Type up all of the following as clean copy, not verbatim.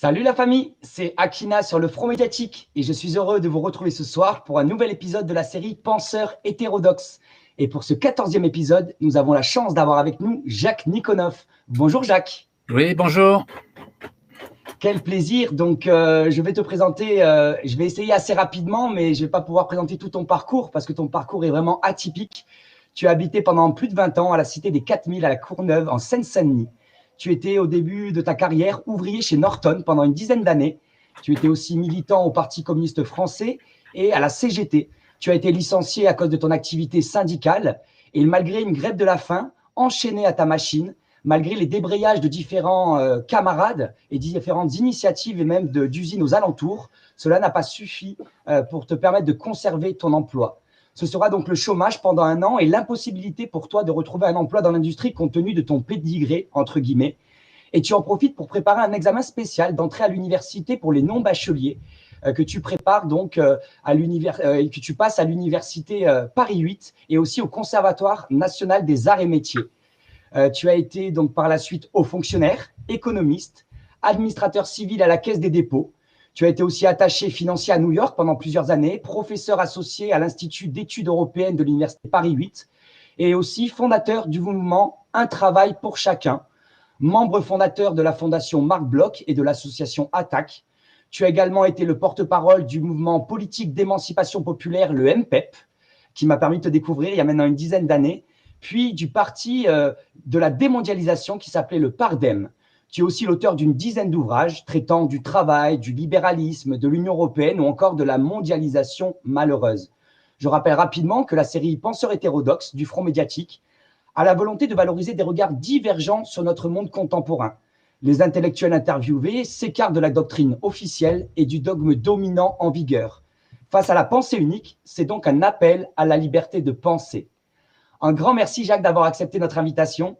Salut la famille, c'est Akina sur le Front Médiatique et je suis heureux de vous retrouver ce soir pour un nouvel épisode de la série Penseurs hétérodoxes. Et pour ce 14e épisode, nous avons la chance d'avoir avec nous Jacques Nikonov. Bonjour Jacques. Oui, bonjour. Quel plaisir. Donc, je vais te présenter, je vais essayer assez rapidement, mais je ne vais pas pouvoir présenter tout ton parcours parce que ton parcours est vraiment atypique. Tu as habité pendant plus de 20 ans à la Cité des 4000 à la Courneuve, en Seine-Saint-Denis. Tu étais au début de ta carrière ouvrier chez Norton pendant une dizaine d'années. Tu étais aussi militant au Parti communiste français et à la CGT. Tu as été licencié à cause de ton activité syndicale et malgré une grève de la faim, enchaîné à ta machine, malgré les débrayages de différents camarades et différentes initiatives et même d'usines aux alentours, cela n'a pas suffi pour te permettre de conserver ton emploi. Ce sera donc le chômage pendant 1 an et l'impossibilité pour toi de retrouver un emploi dans l'industrie compte tenu de ton pédigré, entre guillemets. Et tu en profites pour préparer un examen spécial d'entrée à l'université pour les non-bacheliers que tu prépares donc que tu passes à l'université Paris 8 et aussi au Conservatoire national des arts et métiers. Tu as été donc par la suite haut fonctionnaire, économiste, administrateur civil à la Caisse des dépôts. Tu as été aussi attaché financier à New York pendant plusieurs années, professeur associé à l'Institut d'études européennes de l'Université Paris 8 et aussi fondateur du mouvement Un travail pour chacun, membre fondateur de la Fondation Marc Bloch et de l'association ATTAC. Tu as également été le porte-parole du mouvement politique d'émancipation populaire, le MPEP, qui m'a permis de te découvrir il y a maintenant une dizaine d'années, puis du parti de la démondialisation qui s'appelait le PARDEM. Tu es aussi l'auteur d'une dizaine d'ouvrages traitant du travail, du libéralisme, de l'Union européenne ou encore de la mondialisation malheureuse. Je rappelle rapidement que la série Penseurs hétérodoxes du Front Médiatique a la volonté de valoriser des regards divergents sur notre monde contemporain. Les intellectuels interviewés s'écartent de la doctrine officielle et du dogme dominant en vigueur. Face à la pensée unique, c'est donc un appel à la liberté de penser. Un grand merci Jacques d'avoir accepté notre invitation.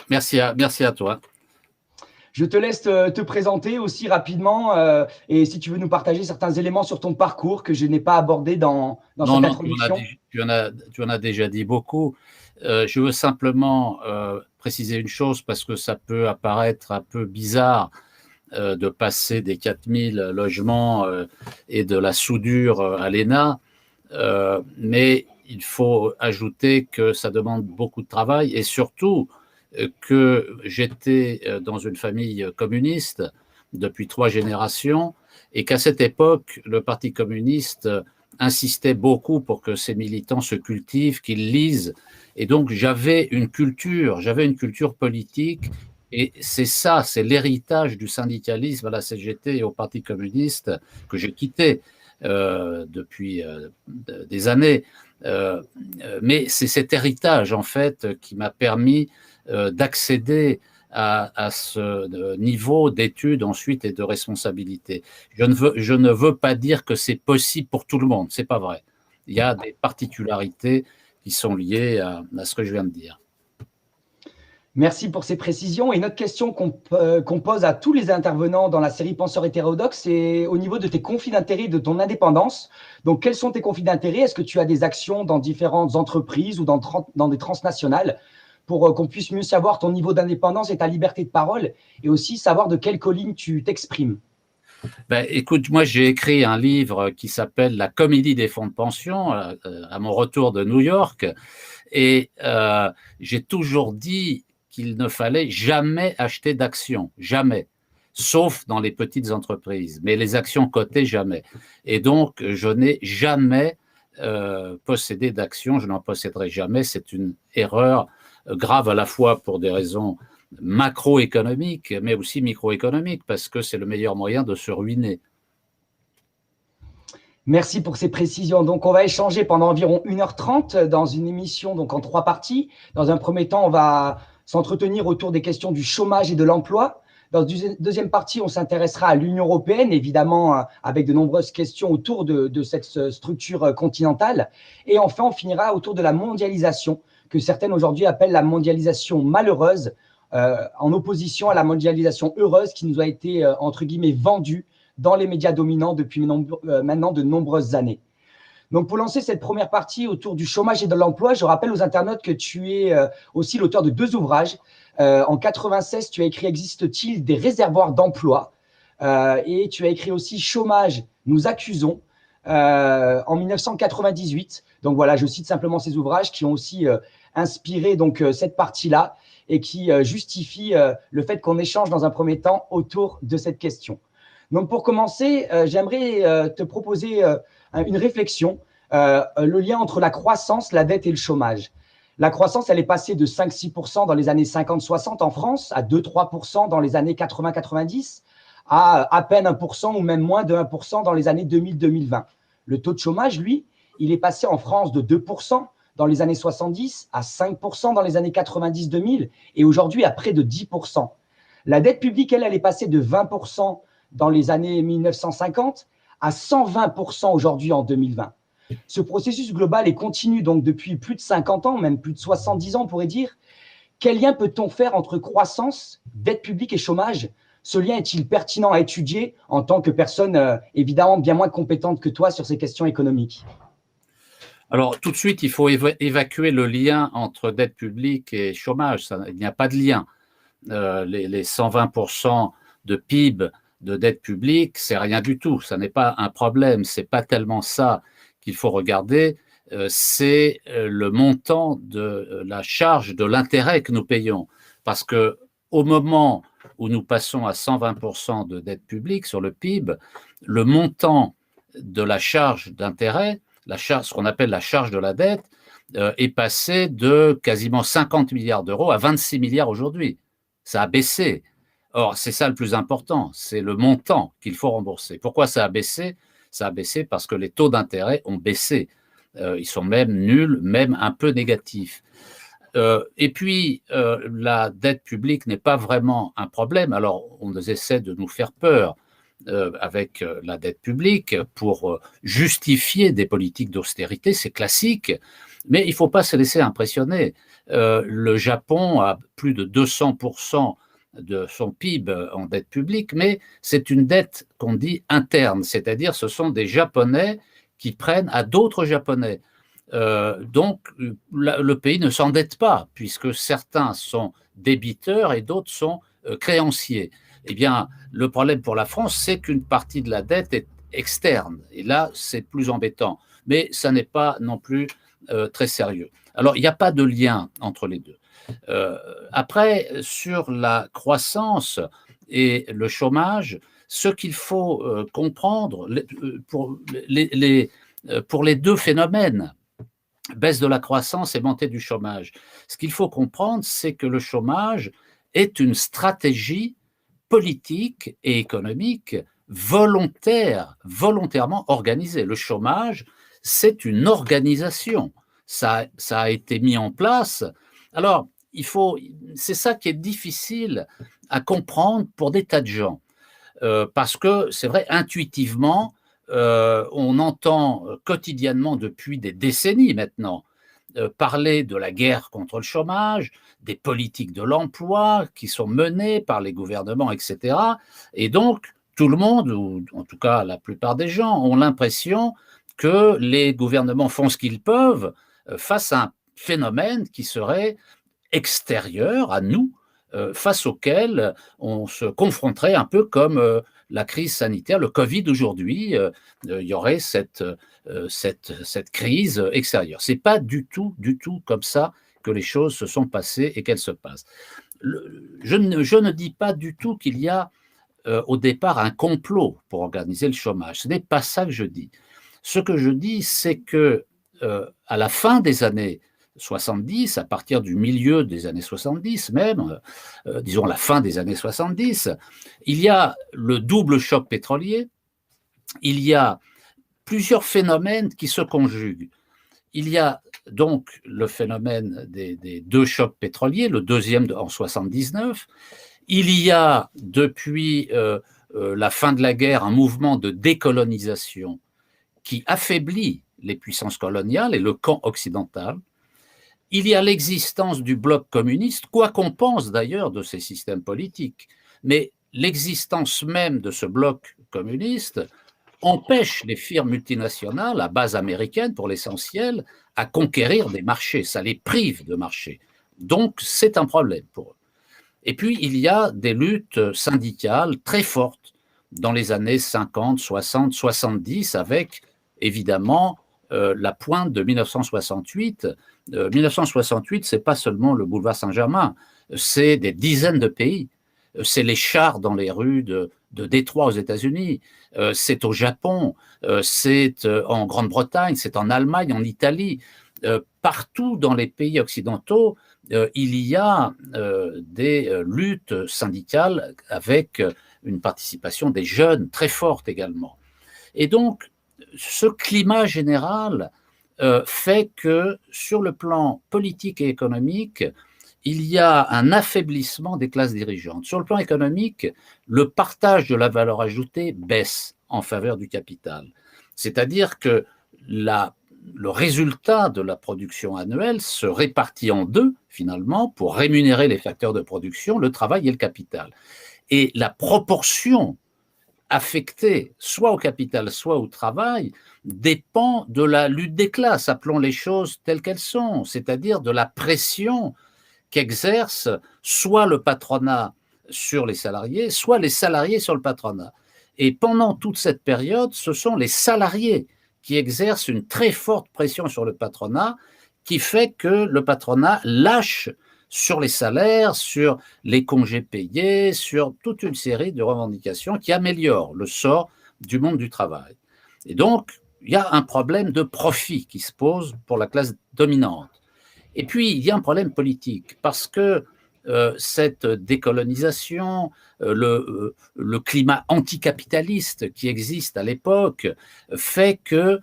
Merci à toi. Je te laisse te présenter aussi rapidement et si tu veux nous partager certains éléments sur ton parcours que je n'ai pas abordé dans cette introduction. Tu en as déjà dit beaucoup. Je veux simplement préciser une chose parce que ça peut apparaître un peu bizarre de passer des 4000 logements et de la soudure à l'ENA, mais il faut ajouter que ça demande beaucoup de travail et surtout que j'étais dans une famille communiste depuis 3 générations et qu'à cette époque, le Parti communiste insistait beaucoup pour que ses militants se cultivent, qu'ils lisent. Et donc, j'avais une culture politique et c'est ça, c'est l'héritage du syndicalisme à la CGT et au Parti communiste que j'ai quitté depuis des années. Mais c'est cet héritage, en fait, qui m'a permis d'accéder à ce niveau d'études ensuite et de responsabilité. Je ne veux pas dire que c'est possible pour tout le monde, c'est pas vrai. Il y a des particularités qui sont liées à ce que je viens de dire. Merci pour ces précisions. Et une autre question qu'on pose à tous les intervenants dans la série Penseurs hétérodoxes, c'est au niveau de tes conflits d'intérêts, de ton indépendance. Donc, quels sont tes conflits d'intérêts? Est-ce que tu as des actions dans différentes entreprises ou dans des transnationales pour qu'on puisse mieux savoir ton niveau d'indépendance et ta liberté de parole et aussi savoir de quelle colline tu t'exprimes? Écoute, moi j'ai écrit un livre qui s'appelle La comédie des fonds de pension à mon retour de New York et j'ai toujours dit qu'il ne fallait jamais acheter d'actions, jamais, sauf dans les petites entreprises, mais les actions cotées, jamais. Et donc, je n'ai jamais possédé d'actions, je n'en posséderai jamais, c'est une erreur grave à la fois pour des raisons macroéconomiques, mais aussi microéconomiques, parce que c'est le meilleur moyen de se ruiner. Merci pour ces précisions. Donc, on va échanger pendant environ 1h30 dans une émission donc en 3 parties. Dans un premier temps, on va s'entretenir autour des questions du chômage et de l'emploi. Dans une deuxième partie, on s'intéressera à l'Union européenne, évidemment, avec de nombreuses questions autour de cette structure continentale. Et enfin, on finira autour de la mondialisation, que certaines aujourd'hui appellent la mondialisation malheureuse, en opposition à la mondialisation heureuse qui nous a été, entre guillemets, vendue dans les médias dominants depuis maintenant de nombreuses années. Donc, pour lancer cette première partie autour du chômage et de l'emploi, je rappelle aux internautes que tu es aussi l'auteur de 2 ouvrages. En 96, tu as écrit « Existe-t-il des réservoirs d'emploi » Et tu as écrit aussi Chômage, nous accusons en 1998. Donc voilà, je cite simplement ces ouvrages qui ont aussi inspiré donc cette partie-là et qui justifient le fait qu'on échange dans un premier temps autour de cette question. Donc pour commencer, j'aimerais te proposer une réflexion, le lien entre la croissance, la dette et le chômage. La croissance, elle est passée de 5-6% dans les années 50-60 en France à 2-3% dans les années 80-90, à peine 1% ou même moins de 1% dans les années 2000-2020. Le taux de chômage, lui, il est passé en France de 2% dans les années 70 à 5% dans les années 90-2000 et aujourd'hui à près de 10%. La dette publique, elle est passée de 20% dans les années 1950 à 120% aujourd'hui en 2020. Ce processus global est continu donc depuis plus de 50 ans, même plus de 70 ans, on pourrait dire. Quel lien peut-on faire entre croissance, dette publique et chômage? Ce lien est-il pertinent à étudier en tant que personne évidemment bien moins compétente que toi sur ces questions économiques? Alors, tout de suite, il faut évacuer le lien entre dette publique et chômage. Il n'y a pas de lien. Les 120% de PIB de dette publique, c'est rien du tout. Ça n'est pas un problème. C'est pas tellement ça qu'il faut regarder. C'est le montant de la charge de l'intérêt que nous payons. Parce que au moment où nous passons à 120% de dette publique sur le PIB, le montant de la charge d'intérêt, ce qu'on appelle la charge de la dette, est passé de quasiment 50 milliards d'euros à 26 milliards aujourd'hui. Ça a baissé. Or, c'est ça le plus important, c'est le montant qu'il faut rembourser. Pourquoi ça a baissé? Ça a baissé parce que les taux d'intérêt ont baissé. Ils sont même nuls, même un peu négatifs. Et puis, la dette publique n'est pas vraiment un problème. Alors, on essaie de nous faire peur avec la dette publique pour justifier des politiques d'austérité, c'est classique, mais il ne faut pas se laisser impressionner. Le Japon a plus de 200% de son PIB en dette publique, mais c'est une dette qu'on dit interne, c'est-à-dire ce sont des Japonais qui prennent à d'autres Japonais. Donc, le pays ne s'endette pas, puisque certains sont débiteurs et d'autres sont créanciers. Eh bien, le problème pour la France, c'est qu'une partie de la dette est externe. Et là, c'est plus embêtant. Mais ça n'est pas non plus très sérieux. Alors, il n'y a pas de lien entre les deux. Après, sur la croissance et le chômage, ce qu'il faut comprendre pour les deux phénomènes, baisse de la croissance et montée du chômage, ce qu'il faut comprendre, c'est que le chômage est une stratégie politique et économique volontairement organisée. Le chômage, c'est une organisation. Ça a été mis en place. Alors, c'est ça qui est difficile à comprendre pour des tas de gens. Parce que c'est vrai, intuitivement, on entend quotidiennement depuis des décennies maintenant parler de la guerre contre le chômage, des politiques de l'emploi qui sont menées par les gouvernements, etc. Et donc, tout le monde, ou en tout cas la plupart des gens, ont l'impression que les gouvernements font ce qu'ils peuvent face à un phénomène qui serait extérieur à nous, face auquel on se confronterait un peu comme la crise sanitaire, le Covid aujourd'hui, il y aurait cette crise extérieure. Ce n'est pas du tout comme ça que les choses se sont passées et qu'elles se passent. Je ne dis pas du tout qu'il y a au départ un complot pour organiser le chômage. Ce n'est pas ça que je dis. Ce que je dis, c'est que à la fin des années 70, à partir du milieu des années 70 même, disons la fin des années 70, il y a le double choc pétrolier, il y a plusieurs phénomènes qui se conjuguent. Il y a donc le phénomène des deux chocs pétroliers, le deuxième en 79. Il y a depuis la fin de la guerre un mouvement de décolonisation qui affaiblit les puissances coloniales et le camp occidental. Il y a l'existence du bloc communiste, quoi qu'on pense d'ailleurs de ces systèmes politiques, mais l'existence même de ce bloc communiste empêche les firmes multinationales à base américaine, pour l'essentiel, à conquérir des marchés. Ça les prive de marchés. Donc, c'est un problème pour eux. Et puis, il y a des luttes syndicales très fortes dans les années 50, 60, 70, avec évidemment la pointe de 1968. 1968, ce n'est pas seulement le boulevard Saint-Germain, c'est des dizaines de pays. C'est les chars dans les rues de Détroit aux États-Unis, c'est au Japon, c'est en Grande-Bretagne, c'est en Allemagne, en Italie. Partout dans les pays occidentaux, il y a des luttes syndicales avec une participation des jeunes très forte également. Et donc, ce climat général fait que sur le plan politique et économique, il y a un affaiblissement des classes dirigeantes. Sur le plan économique, le partage de la valeur ajoutée baisse en faveur du capital. C'est-à-dire que le résultat de la production annuelle se répartit en deux, finalement, pour rémunérer les facteurs de production, le travail et le capital. Et la proportion affectée soit au capital, soit au travail, dépend de la lutte des classes, appelons les choses telles qu'elles sont, c'est-à-dire de la pression qu'exerce soit le patronat sur les salariés, soit les salariés sur le patronat. Et pendant toute cette période, ce sont les salariés qui exercent une très forte pression sur le patronat, qui fait que le patronat lâche sur les salaires, sur les congés payés, sur toute une série de revendications qui améliorent le sort du monde du travail. Et donc, il y a un problème de profit qui se pose pour la classe dominante. Et puis, il y a un problème politique, parce que cette décolonisation, le climat anticapitaliste qui existe à l'époque, fait que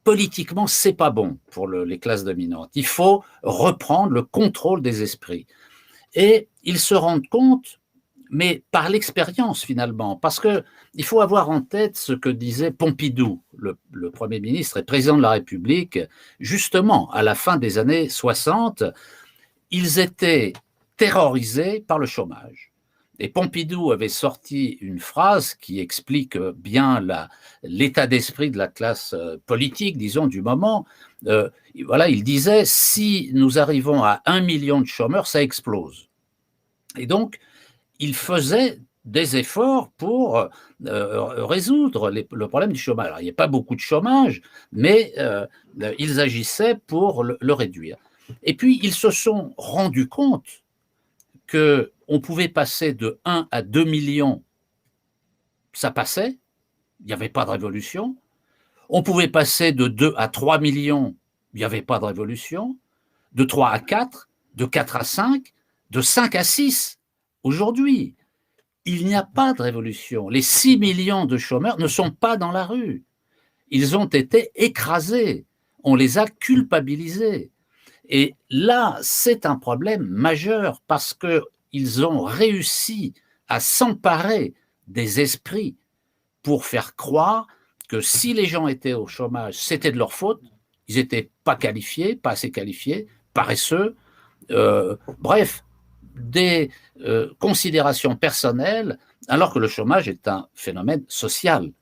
politiquement, c'est pas bon pour les classes dominantes. Il faut reprendre le contrôle des esprits. Et ils se rendent compte, mais par l'expérience finalement, parce qu'il faut avoir en tête ce que disait Pompidou, le Premier ministre et président de la République, justement à la fin des années 60, ils étaient terrorisés par le chômage. Et Pompidou avait sorti une phrase qui explique bien l'état d'esprit de la classe politique, disons, du moment. Voilà, il disait, si nous arrivons à 1 million de chômeurs, ça explose. Et donc, il faisait des efforts pour résoudre le problème du chômage. Alors, il n'y a pas beaucoup de chômage, mais ils agissaient pour le réduire. Et puis, ils se sont rendus compte qu'on pouvait passer de 1 à 2 millions, ça passait, il n'y avait pas de révolution. On pouvait passer de 2 à 3 millions, il n'y avait pas de révolution. De 3 à 4, de 4 à 5, de 5 à 6. Aujourd'hui, il n'y a pas de révolution. Les 6 millions de chômeurs ne sont pas dans la rue. Ils ont été écrasés. On les a culpabilisés. Et là, c'est un problème majeur parce qu'ils ont réussi à s'emparer des esprits pour faire croire que si les gens étaient au chômage, c'était de leur faute. Ils n'étaient pas qualifiés, pas assez qualifiés, paresseux. Bref, des considérations personnelles, alors que le chômage est un phénomène social.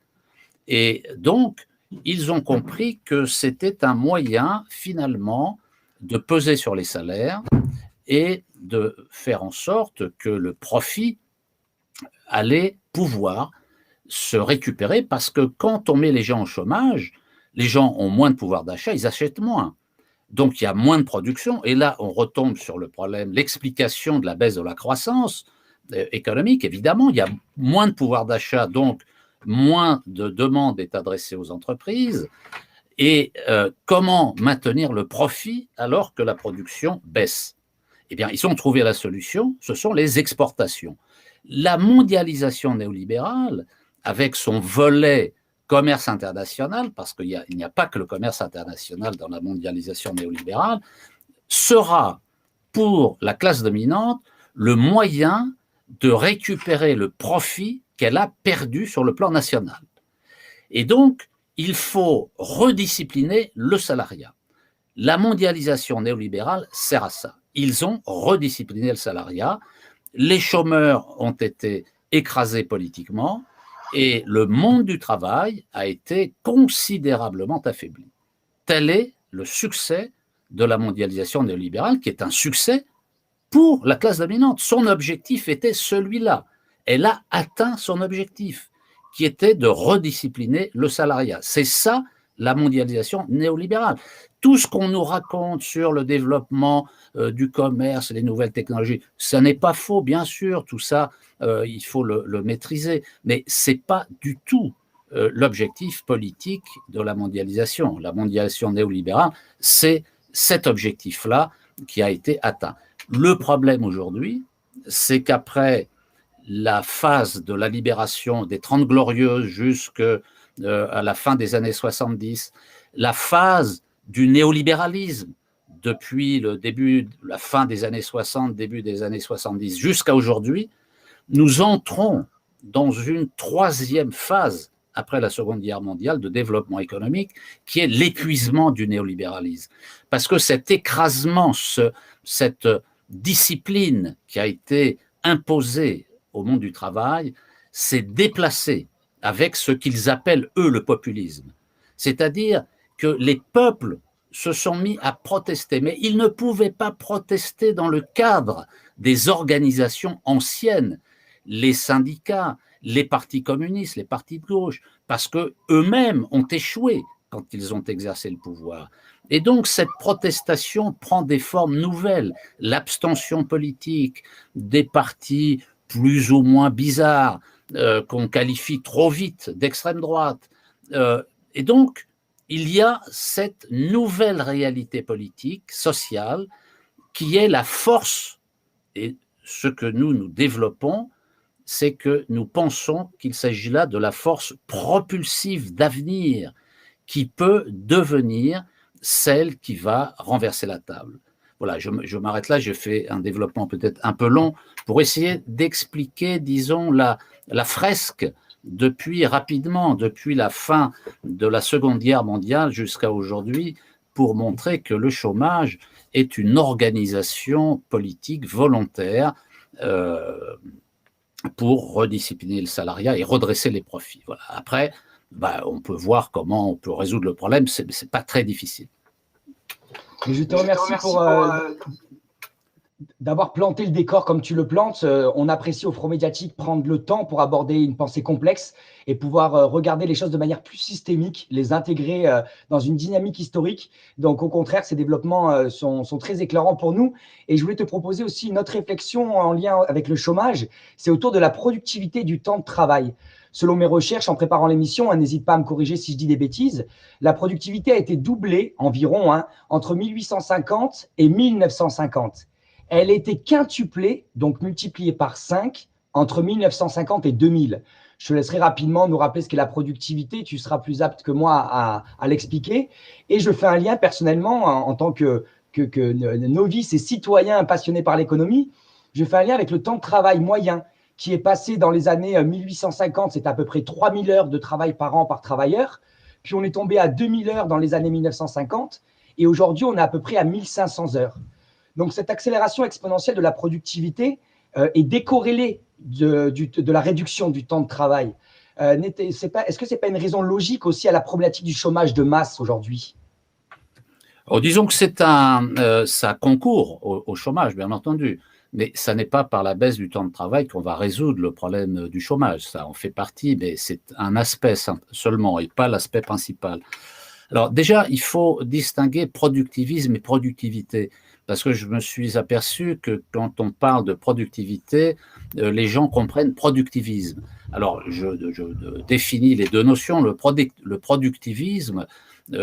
Et donc, ils ont compris que c'était un moyen, finalement, de peser sur les salaires et de faire en sorte que le profit allait pouvoir se récupérer, parce que quand on met les gens au chômage, les gens ont moins de pouvoir d'achat, ils achètent moins. Donc, il y a moins de production. Et là, on retombe sur le problème, l'explication de la baisse de la croissance économique. Évidemment, il y a moins de pouvoir d'achat, donc moins de demande est adressée aux entreprises. Et comment maintenir le profit alors que la production baisse? Eh bien, ils ont trouvé la solution, ce sont les exportations. La mondialisation néolibérale, avec son volet commerce international, parce qu'il n'y a pas que le commerce international dans la mondialisation néolibérale, sera pour la classe dominante le moyen de récupérer le profit qu'elle a perdu sur le plan national. Et donc, il faut rediscipliner le salariat. La mondialisation néolibérale sert à ça. Ils ont rediscipliné le salariat, les chômeurs ont été écrasés politiquement, et le monde du travail a été considérablement affaibli. Tel est le succès de la mondialisation néolibérale, qui est un succès pour la classe dominante. Son objectif était celui-là. Elle a atteint son objectif. qui était de rediscipliner le salariat. C'est ça la mondialisation néolibérale. Tout ce qu'on nous raconte sur le développement du commerce, les nouvelles technologies, ça n'est pas faux, bien sûr, tout ça, il faut le maîtriser, mais ce n'est pas du tout l'objectif politique de la mondialisation. La mondialisation néolibérale, c'est cet objectif-là qui a été atteint. Le problème aujourd'hui, c'est qu'après la phase de la libération des 30 Glorieuses jusqu'à la fin des années 70, la phase du néolibéralisme depuis le début, la fin des années 60, début des années 70 jusqu'à aujourd'hui, nous entrons dans une troisième phase après la Seconde Guerre mondiale de développement économique qui est l'épuisement du néolibéralisme. Parce que cet écrasement, cette discipline qui a été imposée au monde du travail s'est déplacée avec ce qu'ils appellent, eux, le populisme. C'est-à-dire que les peuples se sont mis à protester, mais ils ne pouvaient pas protester dans le cadre des organisations anciennes, les syndicats, les partis communistes, les partis de gauche, parce qu'eux-mêmes ont échoué quand ils ont exercé le pouvoir. Et donc cette protestation prend des formes nouvelles, l'abstention politique, des partis plus ou moins bizarres, qu'on qualifie trop vite d'extrême droite. Et donc, il y a cette nouvelle réalité politique, sociale, qui est la force, et ce que nous développons, c'est que nous pensons qu'il s'agit là de la force propulsive d'avenir qui peut devenir celle qui va renverser la table. Voilà, je m'arrête là, j'ai fait un développement peut-être un peu long pour essayer d'expliquer, disons, la fresque rapidement, depuis la fin de la Seconde Guerre mondiale jusqu'à aujourd'hui, pour montrer que le chômage est une organisation politique volontaire pour rediscipliner le salariat et redresser les profits. Voilà. Après, on peut voir comment on peut résoudre le problème, c'est pas très difficile. Et je te remercie pour d'avoir planté le décor comme tu le plantes. On apprécie au Front Médiatique prendre le temps pour aborder une pensée complexe et pouvoir regarder les choses de manière plus systémique, les intégrer dans une dynamique historique. Donc, au contraire, ces développements sont très éclairants pour nous. Et je voulais te proposer aussi une autre réflexion en lien avec le chômage. C'est autour de la productivité du temps de travail. Selon mes recherches, en préparant l'émission, n'hésite pas à me corriger si je dis des bêtises, la productivité a été doublée environ entre 1850 et 1950. Elle a été quintuplée, donc multipliée par 5, entre 1950 et 2000. Je te laisserai rapidement nous rappeler ce qu'est la productivité, tu seras plus apte que moi à l'expliquer. Et je fais un lien personnellement, en tant que novice et citoyen passionné par l'économie, je fais un lien avec le temps de travail moyen, qui est passé dans les années 1850, c'est à peu près 3000 heures de travail par an par travailleur. Puis on est tombé à 2000 heures dans les années 1950. Et aujourd'hui, on est à peu près à 1500 heures. Donc, cette accélération exponentielle de la productivité est décorrélée de la réduction du temps de travail. Est-ce que ce n'est pas une raison logique aussi à la problématique du chômage de masse aujourd'hui ? Disons que ça concourt au chômage, bien entendu. Mais ça n'est pas par la baisse du temps de travail qu'on va résoudre le problème du chômage. Ça en fait partie, mais c'est un aspect seulement et pas l'aspect principal. Alors déjà, il faut distinguer productivisme et productivité, parce que je me suis aperçu que quand on parle de productivité, les gens comprennent productivisme. Alors, je définis les deux notions. Le productivisme,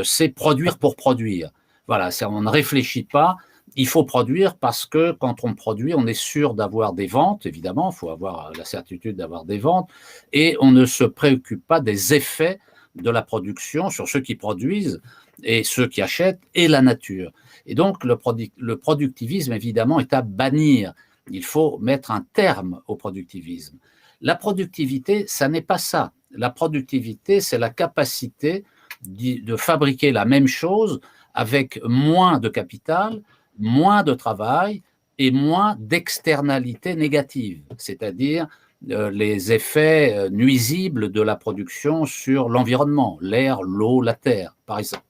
c'est produire pour produire. Voilà, on ne réfléchit pas. Il faut produire parce que quand on produit, on est sûr d'avoir des ventes, évidemment, il faut avoir la certitude d'avoir des ventes, et on ne se préoccupe pas des effets de la production sur ceux qui produisent et ceux qui achètent et la nature. Et donc, le productivisme, évidemment, est à bannir. Il faut mettre un terme au productivisme. La productivité, ça n'est pas ça. La productivité, c'est la capacité de fabriquer la même chose avec moins de capital, moins de travail et moins d'externalités négatives, c'est-à-dire les effets nuisibles de la production sur l'environnement, l'air, l'eau, la terre, par exemple.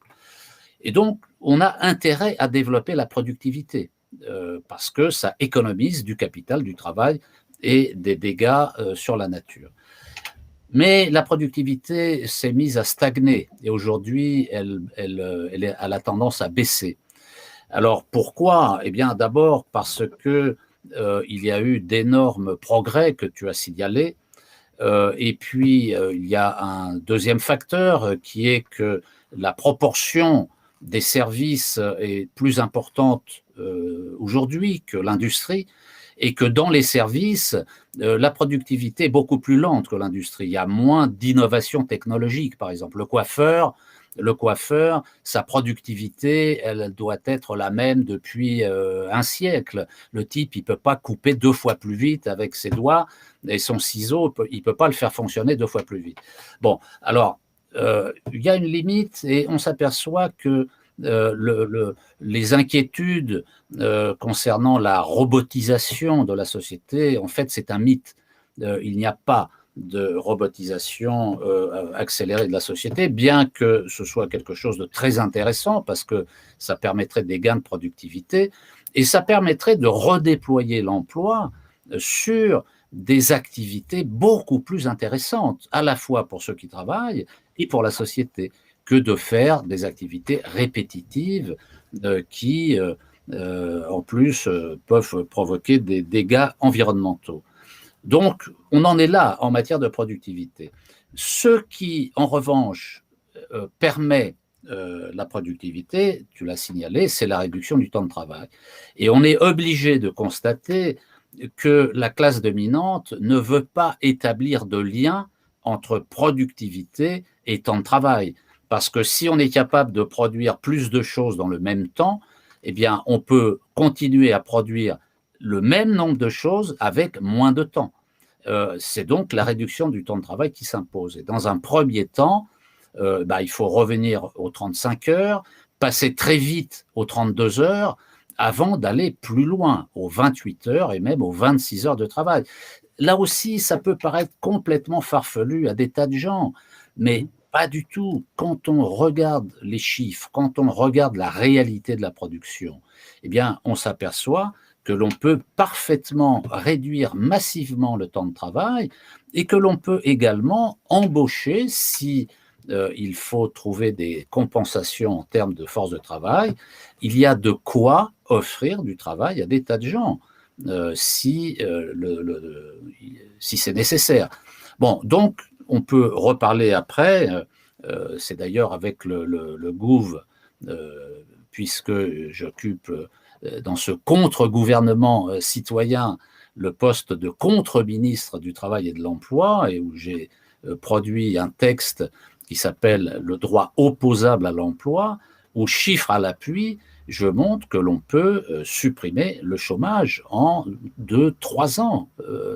Et donc, on a intérêt à développer la productivité parce que ça économise du capital, du travail et des dégâts sur la nature. Mais la productivité s'est mise à stagner et aujourd'hui, elle a tendance à baisser. Alors pourquoi? Eh bien d'abord parce que il y a eu d'énormes progrès que tu as signalés. Et puis il y a un deuxième facteur qui est que la proportion des services est plus importante aujourd'hui que l'industrie et que dans les services, la productivité est beaucoup plus lente que l'industrie. Il y a moins d'innovation technologique, par exemple. Le coiffeur, sa productivité, elle doit être la même depuis un siècle. Le type, il ne peut pas couper 2 fois plus vite avec ses doigts et son ciseau, il ne peut pas le faire fonctionner 2 fois plus vite. Bon, alors, il y a une limite et on s'aperçoit que les inquiétudes concernant la robotisation de la société, en fait, c'est un mythe. Il n'y a pas de robotisation accélérée de la société, bien que ce soit quelque chose de très intéressant parce que ça permettrait des gains de productivité et ça permettrait de redéployer l'emploi sur des activités beaucoup plus intéressantes, à la fois pour ceux qui travaillent et pour la société, que de faire des activités répétitives qui, en plus, peuvent provoquer des dégâts environnementaux. Donc, on en est là en matière de productivité. Ce qui, en revanche, permet la productivité, tu l'as signalé, c'est la réduction du temps de travail. Et on est obligé de constater que la classe dominante ne veut pas établir de lien entre productivité et temps de travail. Parce que si on est capable de produire plus de choses dans le même temps, eh bien, on peut continuer à produire le même nombre de choses avec moins de temps. C'est donc la réduction du temps de travail qui s'impose. Et dans un premier temps, il faut revenir aux 35 heures, passer très vite aux 32 heures, avant d'aller plus loin, aux 28 heures et même aux 26 heures de travail. Là aussi, ça peut paraître complètement farfelu à des tas de gens, mais pas du tout. Quand on regarde les chiffres, quand on regarde la réalité de la production, eh bien, on s'aperçoit que l'on peut parfaitement réduire massivement le temps de travail et que l'on peut également embaucher si il faut trouver des compensations en termes de force de travail. Il y a de quoi offrir du travail à des tas de gens si c'est nécessaire. Bon, donc, on peut reparler après, c'est d'ailleurs avec le Gouv, puisque j'occupe dans ce contre-gouvernement citoyen le poste de contre-ministre du Travail et de l'Emploi, et où j'ai produit un texte qui s'appelle « Le droit opposable à l'emploi », où, chiffre à l'appui, je montre que l'on peut supprimer le chômage en 2-3 ans,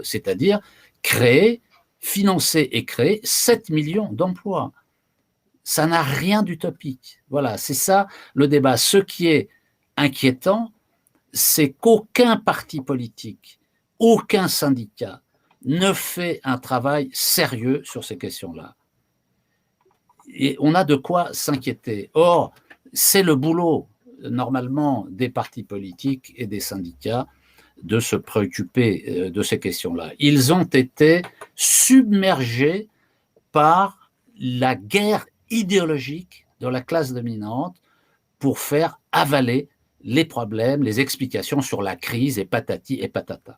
c'est-à-dire financer et créer 7 millions d'emplois. Ça n'a rien d'utopique. Voilà, c'est ça le débat. Ce qui est inquiétant, c'est qu'aucun parti politique, aucun syndicat ne fait un travail sérieux sur ces questions-là. Et on a de quoi s'inquiéter. Or, c'est le boulot, normalement, des partis politiques et des syndicats de se préoccuper de ces questions-là. Ils ont été submergés par la guerre idéologique de la classe dominante pour faire avaler les problèmes, les explications sur la crise et patati et patata.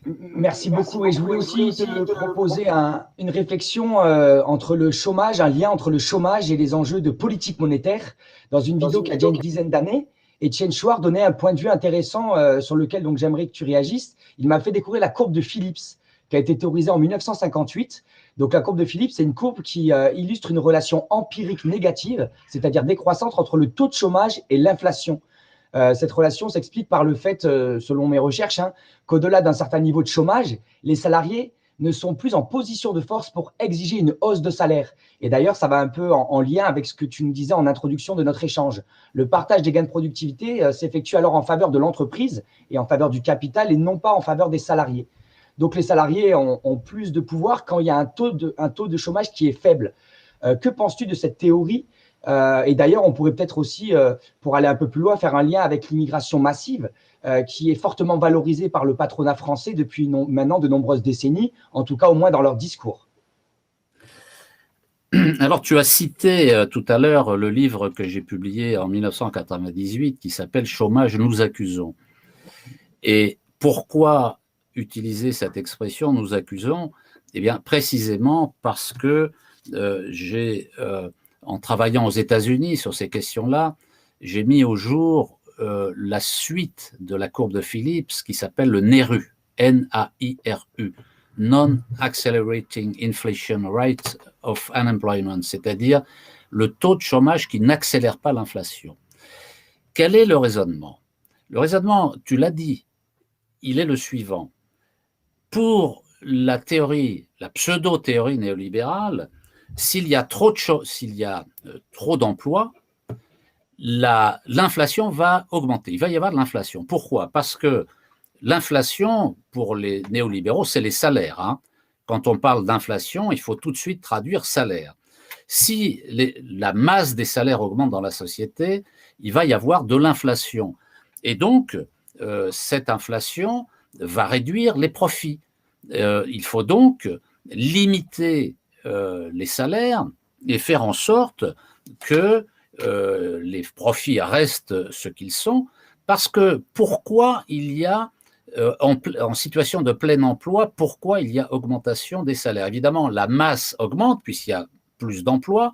Merci beaucoup. Et je voulais aussi te proposer une réflexion entre le chômage, un lien entre le chômage et les enjeux de politique monétaire dans une vidéo qui a déjà une dizaine d'années. Et Tien Chouard donnait un point de vue intéressant sur lequel donc j'aimerais que tu réagisses. Il m'a fait découvrir la courbe de Phillips qui a été théorisée en 1958. Donc la courbe de Phillips, c'est une courbe qui illustre une relation empirique négative, c'est-à-dire décroissante entre le taux de chômage et l'inflation. Cette relation s'explique par le fait, selon mes recherches, qu'au-delà d'un certain niveau de chômage, les salariés ne sont plus en position de force pour exiger une hausse de salaire. Et d'ailleurs, ça va un peu en lien avec ce que tu nous disais en introduction de notre échange. Le partage des gains de productivité s'effectue alors en faveur de l'entreprise et en faveur du capital et non pas en faveur des salariés. Donc, les salariés ont plus de pouvoir quand il y a un taux de chômage qui est faible. Que penses-tu de cette théorie Et d'ailleurs, on pourrait peut-être aussi, pour aller un peu plus loin, faire un lien avec l'immigration massive, qui est fortement valorisée par le patronat français depuis maintenant de nombreuses décennies, en tout cas au moins dans leur discours. Alors, tu as cité tout à l'heure le livre que j'ai publié en 1998 qui s'appelle « Chômage, nous accusons ». Et pourquoi utiliser cette expression « nous accusons » ? Eh bien, précisément parce que en travaillant aux États-Unis sur ces questions-là, j'ai mis au jour la suite de la courbe de Phillips qui s'appelle le NAIRU, N-A-I-R-U, Non-Accelerating Inflation Rate of Unemployment, c'est-à-dire le taux de chômage qui n'accélère pas l'inflation. Quel est le raisonnement ? Le raisonnement, tu l'as dit, il est le suivant. Pour la théorie, la pseudo-théorie néolibérale, s'il y a trop d'emplois, l'inflation va augmenter. Il va y avoir de l'inflation. Pourquoi ? Parce que l'inflation, pour les néolibéraux, c'est les salaires. Hein. Quand on parle d'inflation, il faut tout de suite traduire salaire. Si la masse des salaires augmente dans la société, il va y avoir de l'inflation. Et donc, cette inflation va réduire les profits. Il faut donc limiter les salaires et faire en sorte que les profits restent ce qu'ils sont, parce que pourquoi il y a, en situation de plein emploi, pourquoi il y a augmentation des salaires ? Évidemment, la masse augmente puisqu'il y a plus d'emplois,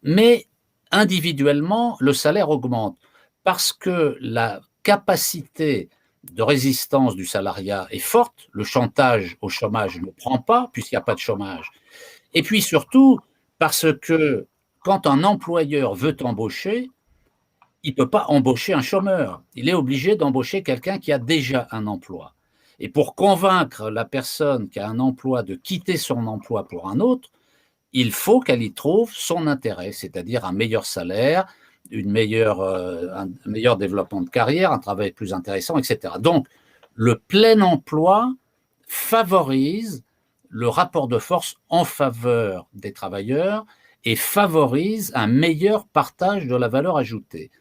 mais individuellement, le salaire augmente parce que la capacité de résistance du salariat est forte, le chantage au chômage ne prend pas puisqu'il n'y a pas de chômage. Et puis surtout, parce que quand un employeur veut embaucher, il ne peut pas embaucher un chômeur. Il est obligé d'embaucher quelqu'un qui a déjà un emploi. Et pour convaincre la personne qui a un emploi de quitter son emploi pour un autre, il faut qu'elle y trouve son intérêt, c'est-à-dire un meilleur salaire, un meilleur développement de carrière, un travail plus intéressant, etc. Donc, le plein emploi favorise le rapport de force en faveur des travailleurs et favorise un meilleur partage de la valeur ajoutée.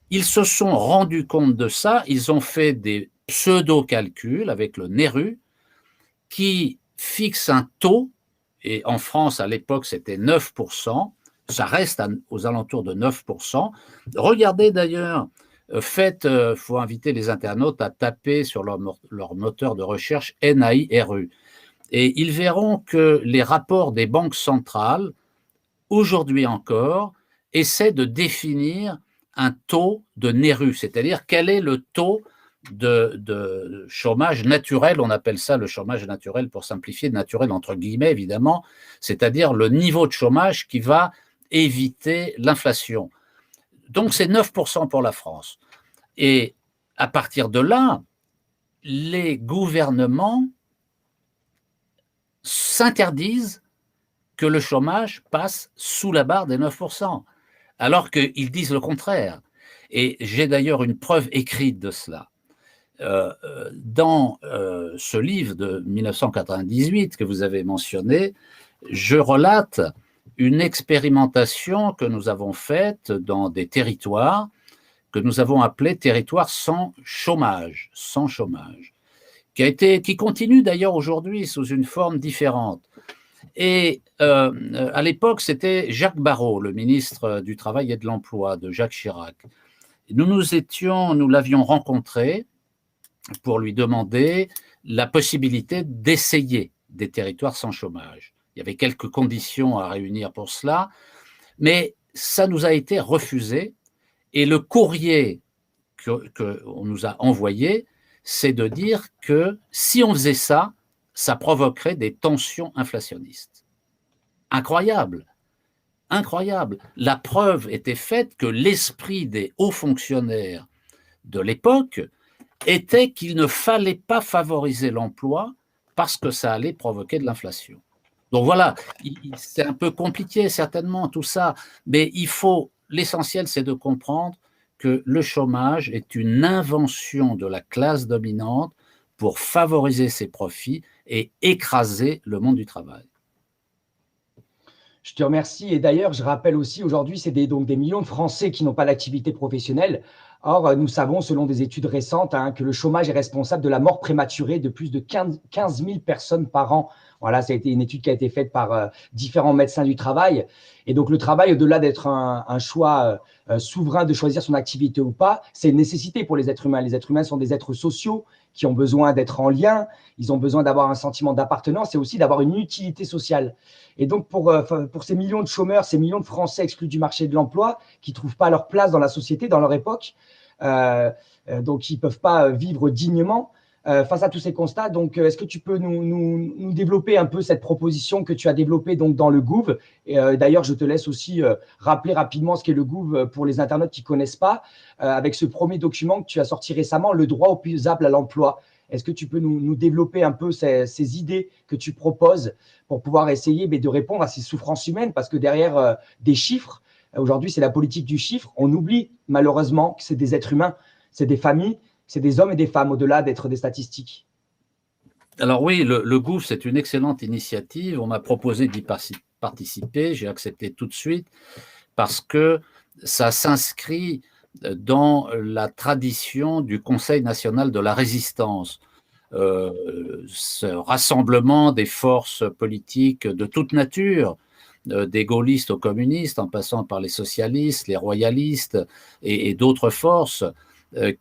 Ils se sont rendus compte de ça, ils ont fait des pseudo-calculs avec le NAIRU qui fixe un taux, et en France à l'époque c'était 9%, ça reste aux alentours de 9%. Regardez d'ailleurs, faut inviter les internautes à taper sur leur moteur de recherche NAIRU. Et ils verront que les rapports des banques centrales, aujourd'hui encore, essaient de définir un taux de NAIRU, c'est-à-dire quel est le taux de chômage naturel, on appelle ça le chômage naturel pour simplifier, naturel entre guillemets évidemment, c'est-à-dire le niveau de chômage qui va éviter l'inflation. Donc c'est 9% pour la France. Et à partir de là, les gouvernements s'interdisent que le chômage passe sous la barre des 9%, alors qu'ils disent le contraire. Et j'ai d'ailleurs une preuve écrite de cela. Dans ce livre de 1998 que vous avez mentionné, je relate une expérimentation que nous avons faite dans des territoires que nous avons appelés territoires sans chômage, qui continue d'ailleurs aujourd'hui sous une forme différente. Et à l'époque, c'était Jacques Barrot, le ministre du Travail et de l'Emploi de Jacques Chirac. Nous l'avions rencontré pour lui demander la possibilité d'essayer des territoires sans chômage. Il y avait quelques conditions à réunir pour cela, mais ça nous a été refusé. Et le courrier qu'on nous a envoyé, c'est de dire que si on faisait ça, ça provoquerait des tensions inflationnistes. Incroyable, incroyable. La preuve était faite que l'esprit des hauts fonctionnaires de l'époque était qu'il ne fallait pas favoriser l'emploi parce que ça allait provoquer de l'inflation. Donc voilà, c'est un peu compliqué certainement tout ça, mais l'essentiel c'est de comprendre que le chômage est une invention de la classe dominante pour favoriser ses profits et écraser le monde du travail. Je te remercie. Et d'ailleurs, je rappelle aussi, aujourd'hui, c'est donc des millions de Français qui n'ont pas d'activité professionnelle. Or, nous savons, selon des études récentes, hein, que le chômage est responsable de la mort prématurée de plus de 15 000 personnes par an. Voilà, ça a été une étude qui a été faite par différents médecins du travail. Et donc, le travail, au-delà d'être un choix souverain de choisir son activité ou pas, c'est une nécessité pour les êtres humains. Les êtres humains sont des êtres sociaux qui ont besoin d'être en lien, ils ont besoin d'avoir un sentiment d'appartenance et aussi d'avoir une utilité sociale. Et donc, pour ces millions de chômeurs, ces millions de Français exclus du marché de l'emploi, qui ne trouvent pas leur place dans la société, dans leur époque, donc qui ne peuvent pas vivre dignement, face à tous ces constats, donc est-ce que tu peux nous développer un peu cette proposition que tu as développée donc, dans le Gouv? Et d'ailleurs, je te laisse aussi rappeler rapidement ce qu'est le Gouv pour les internautes qui ne connaissent pas, avec ce premier document que tu as sorti récemment, le droit opposable à l'emploi. Est-ce que tu peux nous développer un peu ces idées que tu proposes pour pouvoir essayer de répondre à ces souffrances humaines? Parce que derrière des chiffres, aujourd'hui, c'est la politique du chiffre. On oublie malheureusement que c'est des êtres humains, c'est des familles, c'est des hommes et des femmes, au-delà d'être des statistiques. Alors oui, le Gouv, c'est une excellente initiative. On m'a proposé d'y participer. J'ai accepté tout de suite parce que ça s'inscrit dans la tradition du Conseil national de la résistance. Ce rassemblement des forces politiques de toute nature, des gaullistes aux communistes, en passant par les socialistes, les royalistes et d'autres forces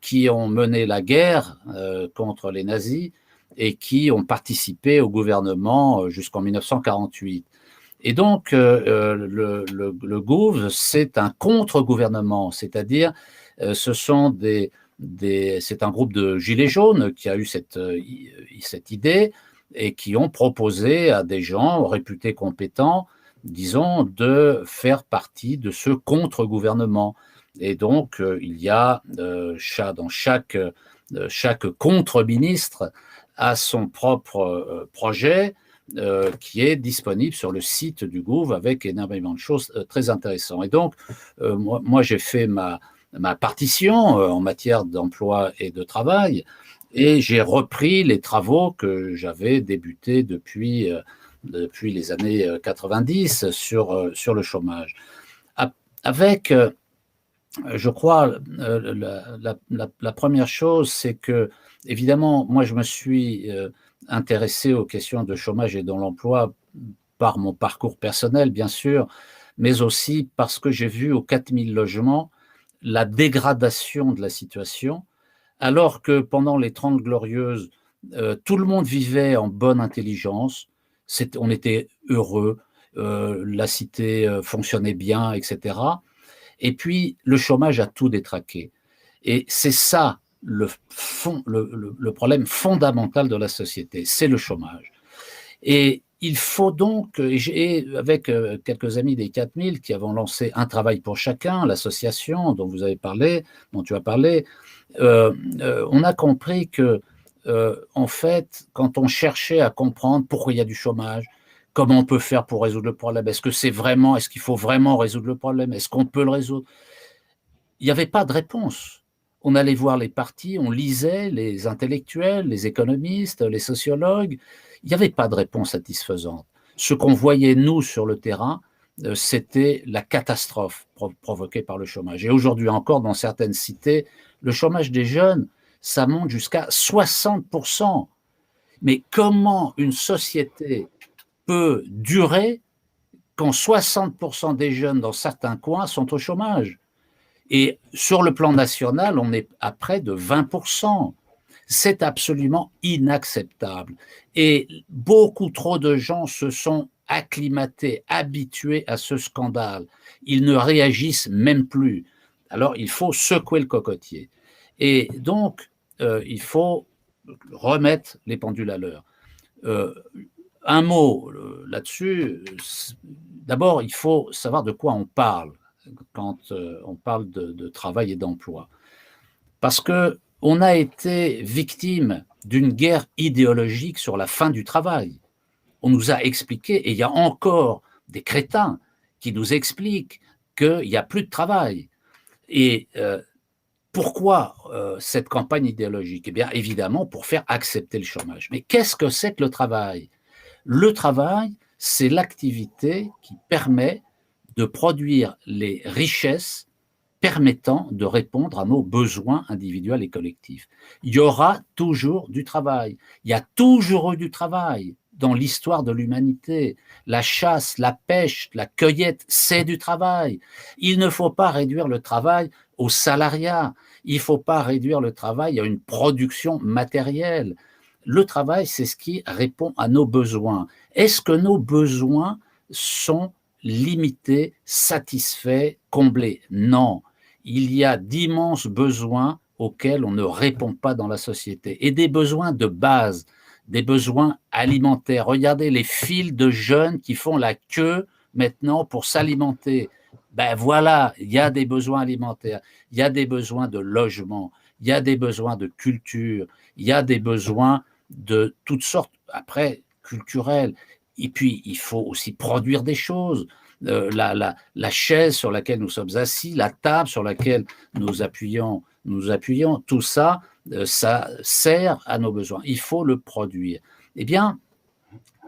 qui ont mené la guerre contre les nazis et qui ont participé au gouvernement jusqu'en 1948. Et donc, le Gouv, c'est un contre-gouvernement, c'est-à-dire ce sont c'est un groupe de gilets jaunes qui a eu cette idée et qui ont proposé à des gens réputés compétents, disons, de faire partie de ce contre-gouvernement. Et donc, il y a dans chaque contre-ministre a son propre projet qui est disponible sur le site du Gouv avec énormément de choses très intéressantes. Et donc, moi j'ai fait ma partition en matière d'emploi et de travail et j'ai repris les travaux que j'avais débutés depuis les années 90 sur le chômage. Avec, je crois, la première chose, c'est que, évidemment, moi je me suis intéressé aux questions de chômage et de l'emploi par mon parcours personnel, bien sûr, mais aussi parce que j'ai vu aux 4000 logements la dégradation de la situation, alors que pendant les 30 glorieuses, tout le monde vivait en bonne intelligence, on était heureux, la cité fonctionnait bien, etc. Et puis, le chômage a tout détraqué. Et c'est ça le problème fondamental de la société, c'est le chômage. Et il faut donc, avec quelques amis des 4000 qui avons lancé Un travail pour chacun, l'association dont vous avez parlé, dont tu as parlé, on a compris que, en fait, quand on cherchait à comprendre pourquoi il y a du chômage, comment on peut faire pour résoudre le problème, est-ce qu'il faut vraiment résoudre le problème, est-ce qu'on peut le résoudre? Il n'y avait pas de réponse. On allait voir les partis, on lisait les intellectuels, les économistes, les sociologues. Il n'y avait pas de réponse satisfaisante. Ce qu'on voyait, nous, sur le terrain, c'était la catastrophe provoquée par le chômage. Et aujourd'hui encore, dans certaines cités, le chômage des jeunes, ça monte jusqu'à 60%. Mais comment une société peut durer quand 60% des jeunes dans certains coins sont au chômage? Et sur le plan national, on est à près de 20%. C'est absolument inacceptable. Et beaucoup trop de gens se sont acclimatés, habitués à ce scandale. Ils ne réagissent même plus. Alors, il faut secouer le cocotier. Et donc, il faut remettre les pendules à l'heure. Un mot là-dessus. D'abord, il faut savoir de quoi on parle quand on parle de travail et d'emploi. Parce qu'on a été victime d'une guerre idéologique sur la fin du travail. On nous a expliqué, et il y a encore des crétins qui nous expliquent qu'il n'y a plus de travail. Et pourquoi cette campagne idéologique? Eh bien, évidemment, pour faire accepter le chômage. Mais qu'est-ce que c'est que le travail? Le travail, c'est l'activité qui permet de produire les richesses permettant de répondre à nos besoins individuels et collectifs. Il y aura toujours du travail. Il y a toujours eu du travail dans l'histoire de l'humanité. La chasse, la pêche, la cueillette, c'est du travail. Il ne faut pas réduire le travail au salariat. Il ne faut pas réduire le travail à une production matérielle. Le travail, c'est ce qui répond à nos besoins. Est-ce que nos besoins sont limités, satisfaits, comblés? Non. Il y a d'immenses besoins auxquels on ne répond pas dans la société, et des besoins de base, des besoins alimentaires. Regardez les files de jeunes qui font la queue maintenant pour s'alimenter. Ben voilà, il y a des besoins alimentaires, il y a des besoins de logement, il y a des besoins de culture, il y a des besoins de toutes sortes, après, culturels. Et puis, il faut aussi produire des choses. La chaise sur laquelle nous sommes assis, la table sur laquelle nous appuyons, tout ça, ça sert à nos besoins. Il faut le produire. Eh bien,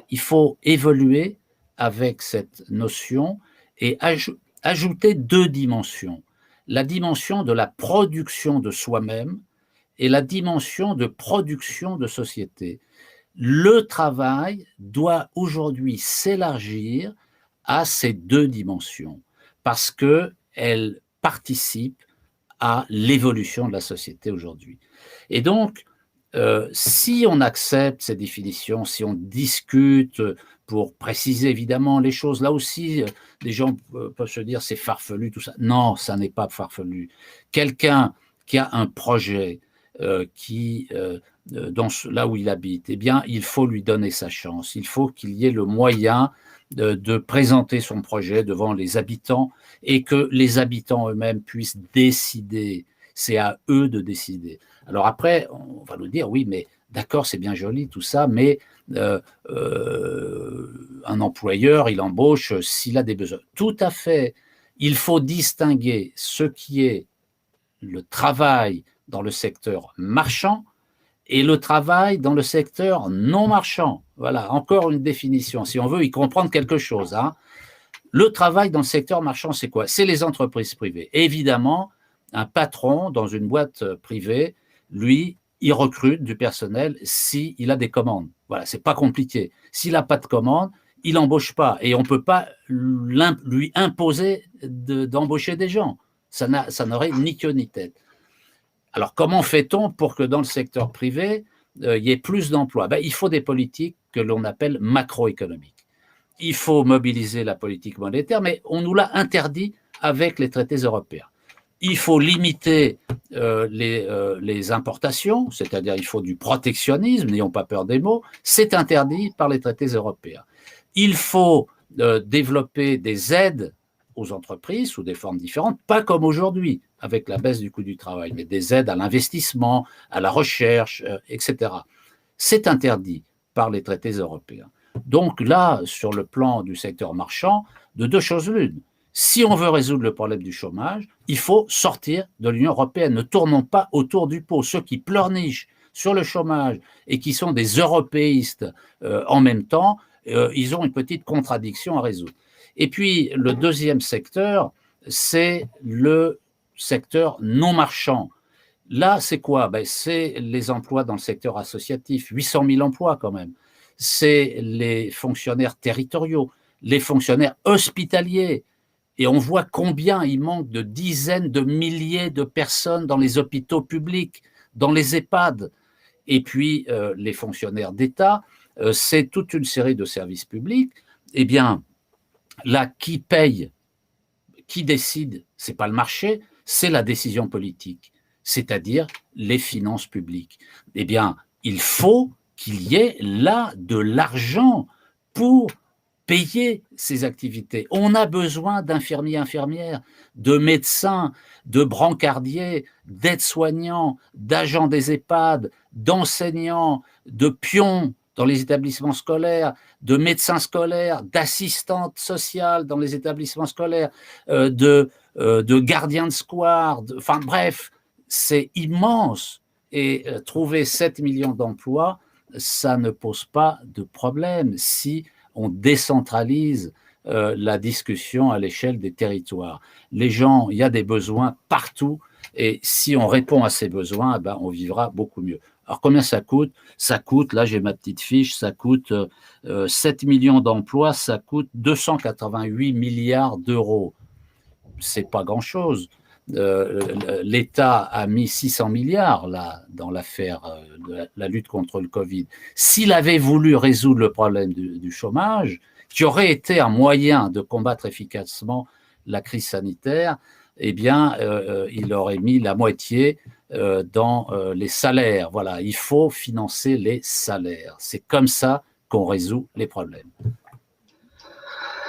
il faut évoluer avec cette notion et ajouter deux dimensions. La dimension de la production de soi-même et la dimension de production de société. Le travail doit aujourd'hui s'élargir à ces deux dimensions parce qu'elles participent à l'évolution de la société aujourd'hui. Et donc, si on accepte ces définitions, si on discute pour préciser évidemment les choses, là aussi, des gens peuvent se dire c'est farfelu, tout ça. Non, ça n'est pas farfelu. Quelqu'un qui a un projet là où il habite, eh bien, il faut lui donner sa chance. Il faut qu'il y ait le moyen de présenter son projet devant les habitants et que les habitants eux-mêmes puissent décider. C'est à eux de décider. Alors après, on va nous dire, oui, mais d'accord, c'est bien joli tout ça, mais un employeur, il embauche s'il a des besoins. Tout à fait. Il faut distinguer ce qui est le travail dans le secteur marchand et le travail dans le secteur non marchand. Voilà, encore une définition, si on veut y comprendre quelque chose. Hein. Le travail dans le secteur marchand, c'est quoi? C'est les entreprises privées. Évidemment, un patron dans une boîte privée, lui, il recrute du personnel s'il a des commandes. Voilà, c'est pas compliqué. S'il n'a pas de commandes, il n'embauche pas. Et on ne peut pas lui imposer d'embaucher des gens. Ça n'aurait ni queue ni tête. Alors, comment fait-on pour que dans le secteur privé, il y ait plus d'emplois? Il faut des politiques que l'on appelle macroéconomiques. Il faut mobiliser la politique monétaire, mais on nous l'a interdit avec les traités européens. Il faut limiter les importations, c'est-à-dire il faut du protectionnisme, n'ayons pas peur des mots, c'est interdit par les traités européens. Il faut développer des aides aux entreprises sous des formes différentes, pas comme aujourd'hui, avec la baisse du coût du travail, mais des aides à l'investissement, à la recherche, etc. C'est interdit par les traités européens. Donc là, sur le plan du secteur marchand, de deux choses l'une. Si on veut résoudre le problème du chômage, il faut sortir de l'Union européenne. Ne tournons pas autour du pot. Ceux qui pleurnichent sur le chômage et qui sont des européistes en même temps, ils ont une petite contradiction à résoudre. Et puis, le deuxième secteur, c'est le secteur non marchand. Là, c'est quoi? C'est les emplois dans le secteur associatif, 800 000 emplois quand même. C'est les fonctionnaires territoriaux, les fonctionnaires hospitaliers. Et on voit combien il manque de dizaines de milliers de personnes dans les hôpitaux publics, dans les EHPAD. Et puis, les fonctionnaires d'État, c'est toute une série de services publics. Eh bien, là, qui paye, qui décide, ce n'est pas le marché, c'est la décision politique, c'est-à-dire les finances publiques. Eh bien, il faut qu'il y ait là de l'argent pour payer ces activités. On a besoin d'infirmiers, infirmières, de médecins, de brancardiers, d'aides-soignants, d'agents des EHPAD, d'enseignants, de pions dans les établissements scolaires, de médecins scolaires, d'assistantes sociales dans les établissements scolaires, de gardiens de square, enfin bref, c'est immense. Et trouver 7 millions d'emplois, ça ne pose pas de problème si on décentralise la discussion à l'échelle des territoires. Les gens, il y a des besoins partout, et si on répond à ces besoins, ben, on vivra beaucoup mieux. Alors, combien ça coûte? Ça coûte, là j'ai ma petite fiche, ça coûte 7 millions d'emplois, ça coûte 288 milliards d'euros. C'est pas grand-chose. L'État a mis 600 milliards là, dans l'affaire de la lutte contre le Covid. S'il avait voulu résoudre le problème du chômage, qui aurait été un moyen de combattre efficacement la crise sanitaire, eh bien, il aurait mis la moitié dans les salaires. Voilà, il faut financer les salaires. C'est comme ça qu'on résout les problèmes.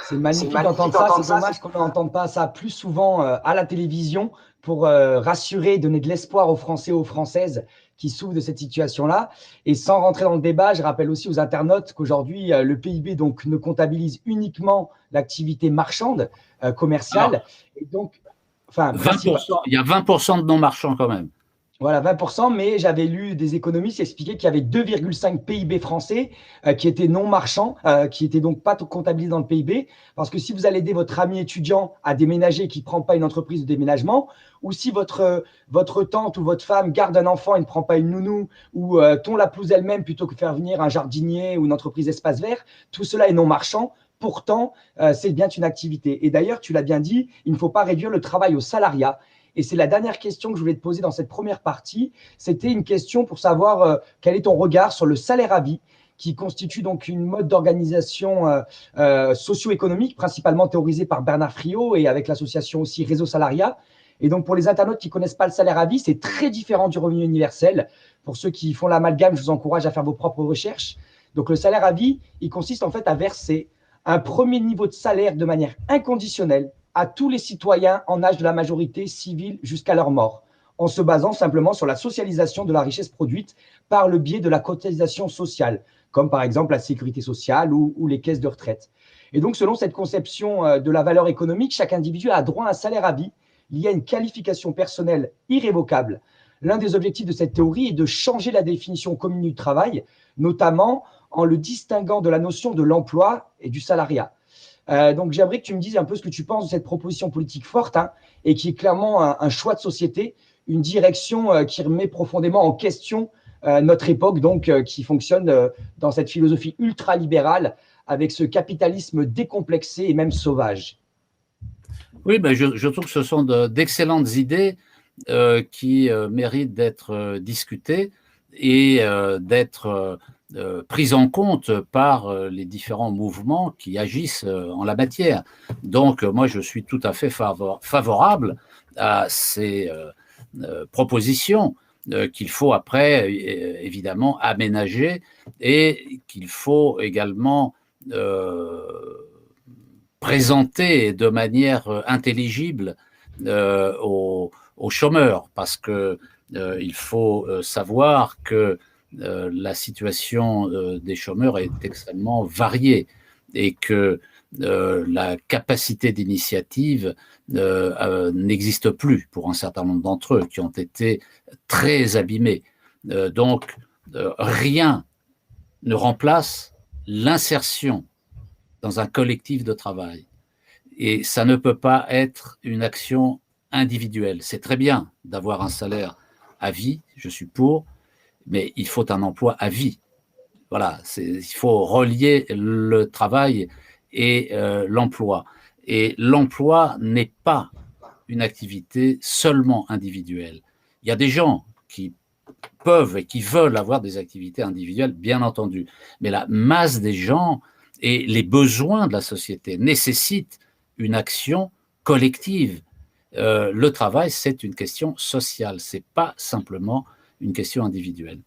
C'est magnifique d'entendre ça. C'est dommage qu'on n'entende pas ça plus souvent à la télévision pour rassurer et donner de l'espoir aux Français et aux Françaises qui souffrent de cette situation-là. Et sans rentrer dans le débat, je rappelle aussi aux internautes qu'aujourd'hui, le PIB donc, ne comptabilise uniquement l'activité marchande, commerciale. Alors, et donc, enfin, 20%, il y a 20% de non-marchands quand même. Voilà, 20%, mais j'avais lu des économistes expliquer qu'il y avait 2,5 PIB français qui étaient non marchands, qui étaient donc pas comptabilisés dans le PIB, parce que si vous allez aider votre ami étudiant à déménager qui ne prend pas une entreprise de déménagement, ou si votre tante ou votre femme garde un enfant et ne prend pas une nounou, ou tond la pelouse elle-même plutôt que faire venir un jardinier ou une entreprise espace vert, tout cela est non marchand. Pourtant, c'est bien une activité. Et d'ailleurs, tu l'as bien dit, il ne faut pas réduire le travail au salariat. Et c'est la dernière question que je voulais te poser dans cette première partie. C'était une question pour savoir quel est ton regard sur le salaire à vie, qui constitue donc une mode d'organisation socio-économique, principalement théorisée par Bernard Friot et avec l'association aussi Réseau Salariat. Et donc, pour les internautes qui ne connaissent pas le salaire à vie, c'est très différent du revenu universel. Pour ceux qui font l'amalgame, je vous encourage à faire vos propres recherches. Donc, le salaire à vie, il consiste en fait à verser un premier niveau de salaire de manière inconditionnelle à tous les citoyens en âge de la majorité civile jusqu'à leur mort, en se basant simplement sur la socialisation de la richesse produite par le biais de la cotisation sociale, comme par exemple la sécurité sociale ou les caisses de retraite. Et donc, selon cette conception de la valeur économique, chaque individu a droit à un salaire à vie lié à une qualification personnelle irrévocable. L'un des objectifs de cette théorie est de changer la définition commune du travail, notamment en le distinguant de la notion de l'emploi et du salariat. Donc, j'aimerais que tu me dises un peu ce que tu penses de cette proposition politique forte et qui est clairement un choix de société, une direction qui remet profondément en question notre époque, donc qui fonctionne dans cette philosophie ultralibérale avec ce capitalisme décomplexé et même sauvage. Oui, ben je trouve que ce sont d'excellentes idées qui méritent d'être discutées et d'être prise en compte par les différents mouvements qui agissent en la matière. Donc, moi, je suis tout à fait favorable à ces propositions qu'il faut après, évidemment, aménager et qu'il faut également présenter de manière intelligible aux chômeurs, parce que il faut savoir que la situation des chômeurs est extrêmement variée et que la capacité d'initiative n'existe plus pour un certain nombre d'entre eux qui ont été très abîmés. Donc, rien ne remplace l'insertion dans un collectif de travail. Et ça ne peut pas être une action individuelle. C'est très bien d'avoir un salaire à vie, je suis pour, mais il faut un emploi à vie. Voilà, il faut relier le travail et l'emploi. Et l'emploi n'est pas une activité seulement individuelle. Il y a des gens qui peuvent et qui veulent avoir des activités individuelles, bien entendu. Mais la masse des gens et les besoins de la société nécessitent une action collective. Le travail, c'est une question sociale, ce n'est pas simplement une question individuelle.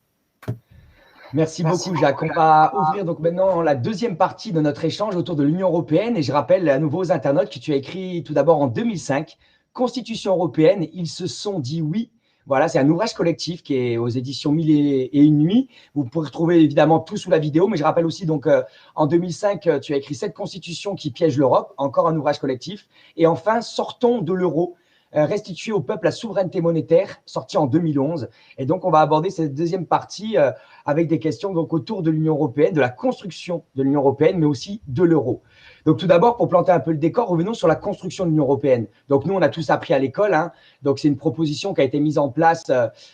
Merci beaucoup, Jacques. On va ouvrir donc maintenant la deuxième partie de notre échange autour de l'Union européenne. Et je rappelle à nouveau aux internautes que tu as écrit tout d'abord en 2005, Constitution européenne, ils se sont dit oui. Voilà, c'est un ouvrage collectif qui est aux éditions 1001 nuits. Vous pourrez retrouver évidemment tout sous la vidéo, mais je rappelle aussi donc en 2005, tu as écrit cette Constitution qui piège l'Europe, encore un ouvrage collectif. Et enfin, sortons de l'euro. restituer au peuple la souveraineté monétaire, sorti en 2011. Et donc, on va aborder cette deuxième partie avec des questions donc, autour de l'Union européenne, de la construction de l'Union européenne, mais aussi de l'euro. Donc, tout d'abord, pour planter un peu le décor, revenons sur la construction de l'Union européenne. Donc, nous, on a tous appris à l'école. Hein. Donc, c'est une proposition qui a été mise en place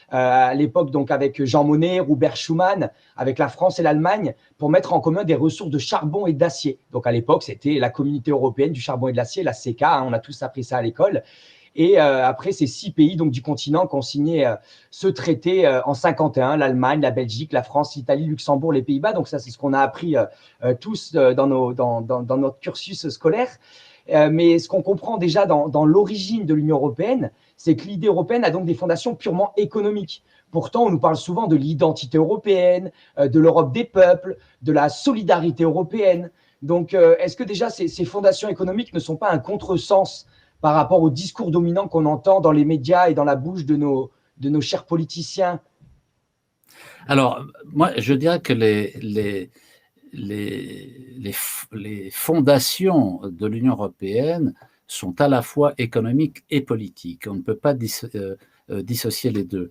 à l'époque donc avec Jean Monnet, Robert Schuman, avec la France et l'Allemagne, pour mettre en commun des ressources de charbon et d'acier. Donc, à l'époque, c'était la Communauté européenne du charbon et de l'acier, la CECA. Hein, on a tous appris ça à l'école. Et après, ces 6 pays donc, du continent qui ont signé ce traité en 51, l'Allemagne, la Belgique, la France, l'Italie, Luxembourg, les Pays-Bas. Donc ça, c'est ce qu'on a appris tous dans notre cursus scolaire. Mais ce qu'on comprend déjà dans l'origine de l'Union européenne, c'est que l'idée européenne a donc des fondations purement économiques. Pourtant, on nous parle souvent de l'identité européenne, de l'Europe des peuples, de la solidarité européenne. Donc, est-ce que déjà ces fondations économiques ne sont pas un contresens par rapport au discours dominant qu'on entend dans les médias et dans la bouche de nos chers politiciens? Alors, moi, je dirais que les fondations de l'Union européenne sont à la fois économiques et politiques. On ne peut pas dissocier les deux.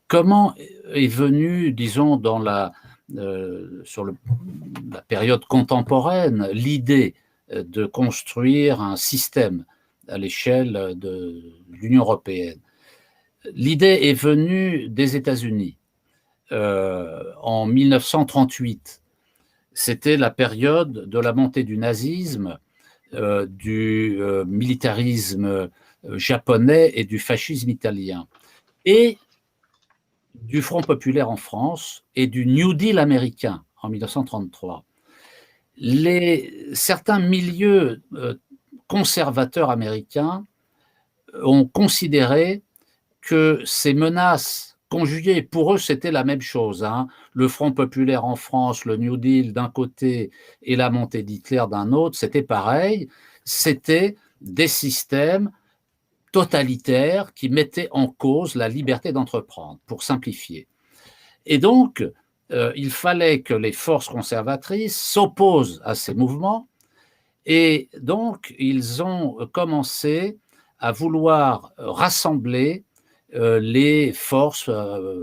Comment est venue, disons, sur la période contemporaine, l'idée de construire un système à l'échelle de l'Union européenne? L'idée est venue des États-Unis en 1938. C'était la période de la montée du nazisme, du militarisme japonais et du fascisme italien, et du Front populaire en France et du New Deal américain en 1933. Certains milieux conservateurs américains ont considéré que ces menaces conjuguées, pour eux c'était la même chose, hein, le Front populaire en France, le New Deal d'un côté et la montée d'Hitler d'un autre, c'était pareil, c'était des systèmes totalitaires qui mettaient en cause la liberté d'entreprendre, pour simplifier. Et donc, il fallait que les forces conservatrices s'opposent à ces mouvements, et donc ils ont commencé à vouloir rassembler les forces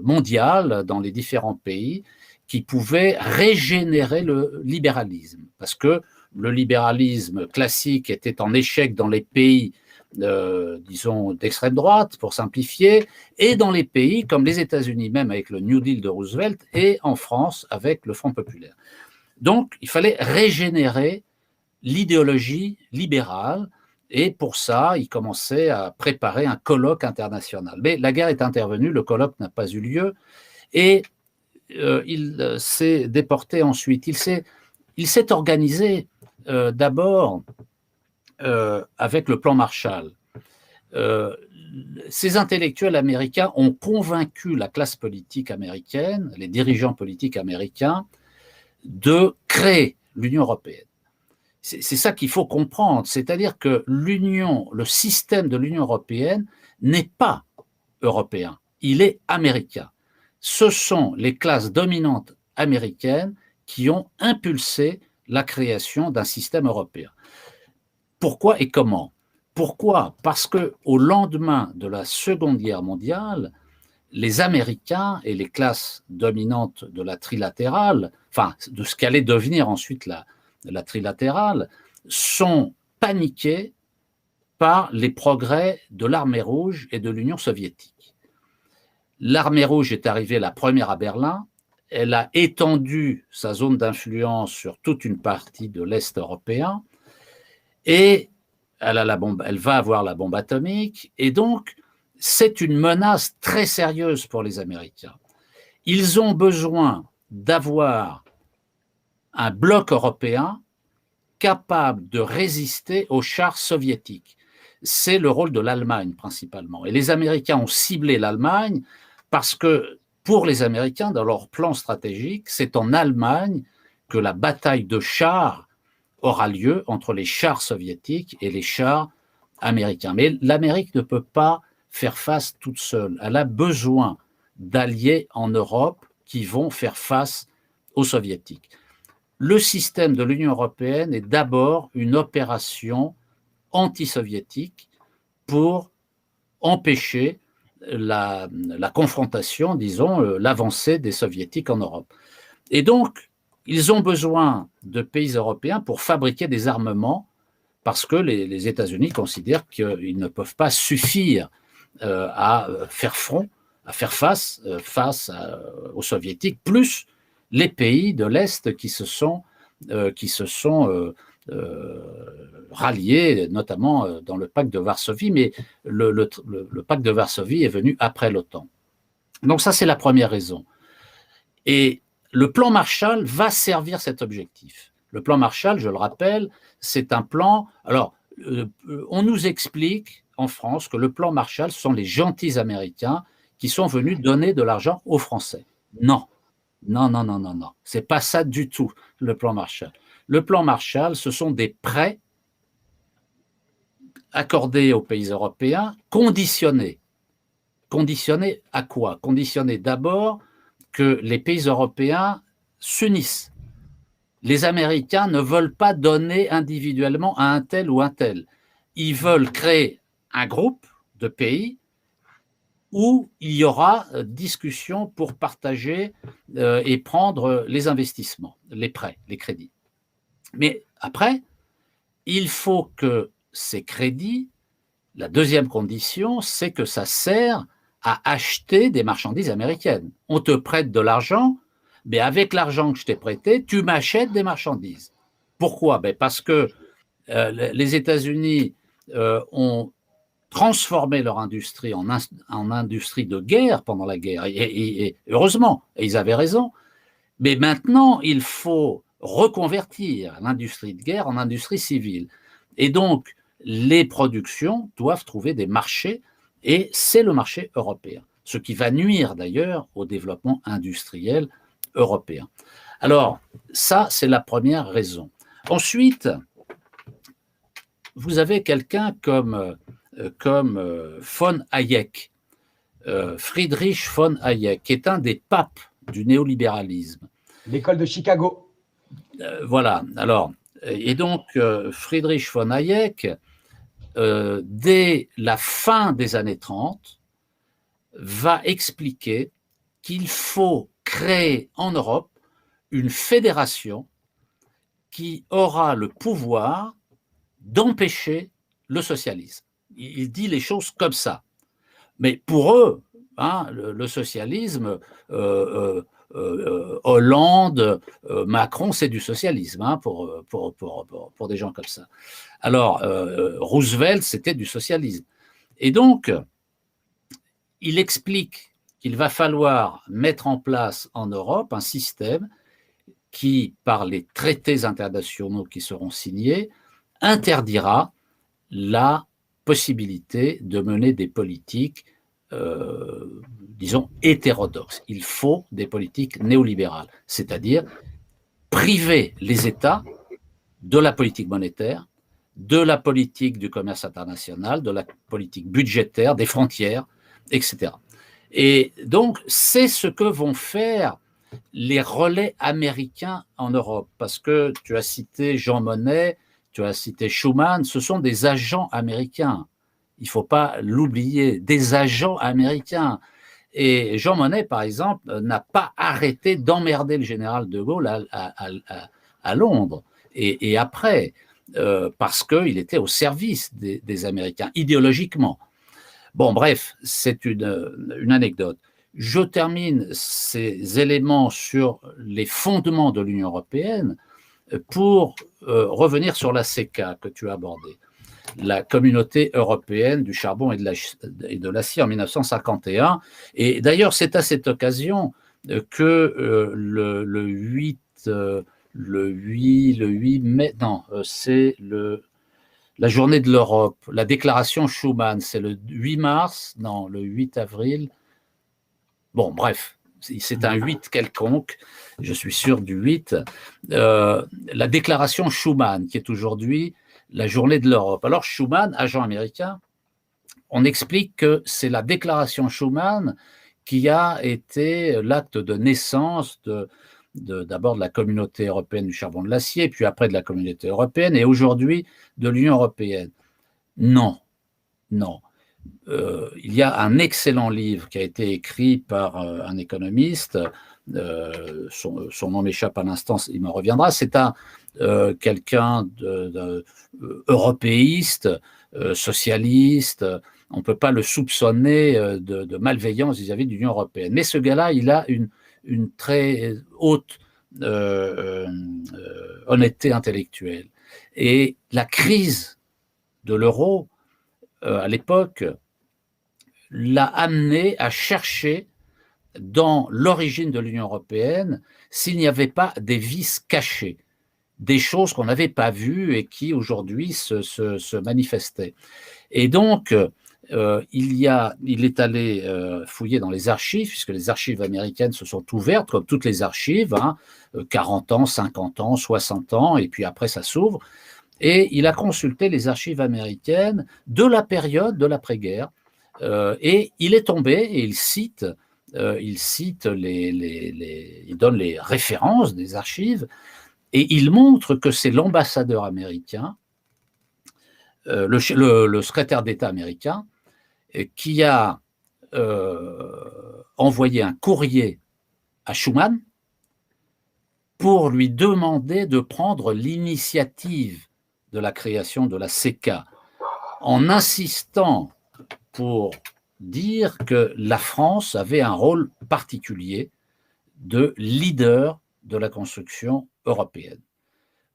mondiales dans les différents pays qui pouvaient régénérer le libéralisme, parce que le libéralisme classique était en échec dans les pays disons, d'extrême droite, pour simplifier, et dans les pays comme les États-Unis, même avec le New Deal de Roosevelt, et en France avec le Front populaire. Donc, il fallait régénérer l'idéologie libérale, et pour ça, il commençait à préparer un colloque international. Mais la guerre est intervenue, le colloque n'a pas eu lieu, et il s'est déporté ensuite. Il s'est organisé d'abord avec le plan Marshall. Ces intellectuels américains ont convaincu la classe politique américaine, les dirigeants politiques américains, de créer l'Union européenne. C'est ça qu'il faut comprendre, c'est-à-dire que le système de l'Union européenne n'est pas européen, il est américain. Ce sont les classes dominantes américaines qui ont impulsé la création d'un système européen. Pourquoi et comment? Pourquoi? Parce qu'au lendemain de la Seconde Guerre mondiale, les Américains et les classes dominantes de la trilatérale, enfin de ce qu'allait devenir ensuite la trilatérale, sont paniqués par les progrès de l'armée rouge et de l'Union soviétique. L'armée rouge est arrivée la première à Berlin, elle a étendu sa zone d'influence sur toute une partie de l'Est européen, et elle va avoir la bombe atomique, et donc c'est une menace très sérieuse pour les Américains. Ils ont besoin d'avoir un bloc européen capable de résister aux chars soviétiques. C'est le rôle de l'Allemagne principalement. Et les Américains ont ciblé l'Allemagne parce que pour les Américains, dans leur plan stratégique, c'est en Allemagne que la bataille de chars aura lieu entre les chars soviétiques et les chars américains. Mais l'Amérique ne peut pas faire face toute seule. Elle a besoin d'alliés en Europe qui vont faire face aux soviétiques. Le système de l'Union européenne est d'abord une opération anti-soviétique pour empêcher la confrontation, disons, l'avancée des soviétiques en Europe. Et donc, ils ont besoin de pays européens pour fabriquer des armements parce que les États-Unis considèrent qu'ils ne peuvent pas suffire à faire front, à faire face aux soviétiques, plus les pays de l'Est qui se sont ralliés, notamment dans le pacte de Varsovie, mais le pacte de Varsovie est venu après l'OTAN. Donc ça, c'est la première raison. Et le plan Marshall va servir cet objectif. Le plan Marshall, je le rappelle, c'est un plan… Alors, on nous explique en France que le plan Marshall, ce sont les gentils Américains qui sont venus donner de l'argent aux Français. Non, non, non, non, non, non. C'est pas ça du tout, le plan Marshall. Le plan Marshall, ce sont des prêts accordés aux pays européens, conditionnés. Conditionnés à quoi? Conditionnés d'abord que les pays européens s'unissent. Les Américains ne veulent pas donner individuellement à un tel ou un tel. Ils veulent créer un groupe de pays où il y aura discussion pour partager et prendre les investissements, les prêts, les crédits. Mais après, il faut que ces crédits, la deuxième condition, c'est que ça sert à acheter des marchandises américaines. On te prête de l'argent, mais avec l'argent que je t'ai prêté, tu m'achètes des marchandises. Pourquoi? Parce que les États-Unis ont transformé leur industrie en industrie de guerre pendant la guerre, et heureusement, et ils avaient raison. Mais maintenant, il faut reconvertir l'industrie de guerre en industrie civile. Et donc, les productions doivent trouver des marchés, et c'est le marché européen, ce qui va nuire d'ailleurs au développement industriel européen. Alors, ça, c'est la première raison. Ensuite, vous avez quelqu'un comme von Hayek, Friedrich von Hayek, qui est un des papes du néolibéralisme. L'école de Chicago. Voilà. Alors, et donc, Friedrich von Hayek, dès la fin des années 30, va expliquer qu'il faut créer en Europe une fédération qui aura le pouvoir d'empêcher le socialisme. Il dit les choses comme ça. Mais pour eux, le socialisme, Hollande, Macron, c'est du socialisme pour des gens comme ça. Alors, Roosevelt, c'était du socialisme. Et donc, il explique qu'il va falloir mettre en place en Europe un système qui, par les traités internationaux qui seront signés, interdira la possibilité de mener des politiques, disons, hétérodoxes. Il faut des politiques néolibérales, c'est-à-dire priver les États de la politique monétaire, de la politique du commerce international, de la politique budgétaire, des frontières, etc. Et donc, c'est ce que vont faire les relais américains en Europe, parce que tu as cité Jean Monnet, tu as cité Schuman, ce sont des agents américains. Il ne faut pas l'oublier, des agents américains. Et Jean Monnet, par exemple, n'a pas arrêté d'emmerder le général de Gaulle à Londres et après, parce qu'il était au service des Américains, idéologiquement. Bon, bref, c'est une anecdote. Je termine ces éléments sur les fondements de l'Union européenne pour revenir sur la CECA que tu as abordée, la Communauté européenne du charbon et de l'acier en 1951. Et d'ailleurs, c'est à cette occasion que le 8 mai, non, c'est la journée de l'Europe, la déclaration Schuman, c'est le 8 mars, non, le 8 avril. Bon, bref, c'est un 8 quelconque, je suis sûr du 8. La déclaration Schuman, qui est aujourd'hui la journée de l'Europe. Alors Schuman, agent américain, on explique que c'est la déclaration Schuman qui a été l'acte de naissance d'abord de la Communauté européenne du charbon de l'acier, puis après de la Communauté européenne, et aujourd'hui de l'Union européenne. Non, non. il y a un excellent livre qui a été écrit par un économiste, son nom m'échappe à l'instant, il me reviendra, c'est quelqu'un européiste, socialiste, on ne peut pas le soupçonner de malveillance vis-à-vis de l'Union européenne. Mais ce gars-là, il a une très haute honnêteté intellectuelle. Et la crise de l'euro, à l'époque, l'a amené à chercher dans l'origine de l'Union européenne s'il n'y avait pas des vices cachés, des choses qu'on n'avait pas vues et qui aujourd'hui se manifestaient. Et donc, il est allé fouiller dans les archives, puisque les archives américaines se sont ouvertes, comme toutes les archives, 40 ans, 50 ans, 60 ans, et puis après ça s'ouvre. Et il a consulté les archives américaines de la période de l'après-guerre, et il est tombé, et il donne les références des archives, et il montre que c'est l'ambassadeur américain, le secrétaire d'État américain, qui a envoyé un courrier à Schuman pour lui demander de prendre l'initiative de la création de la CECA, en insistant pour dire que la France avait un rôle particulier de leader de la construction européenne.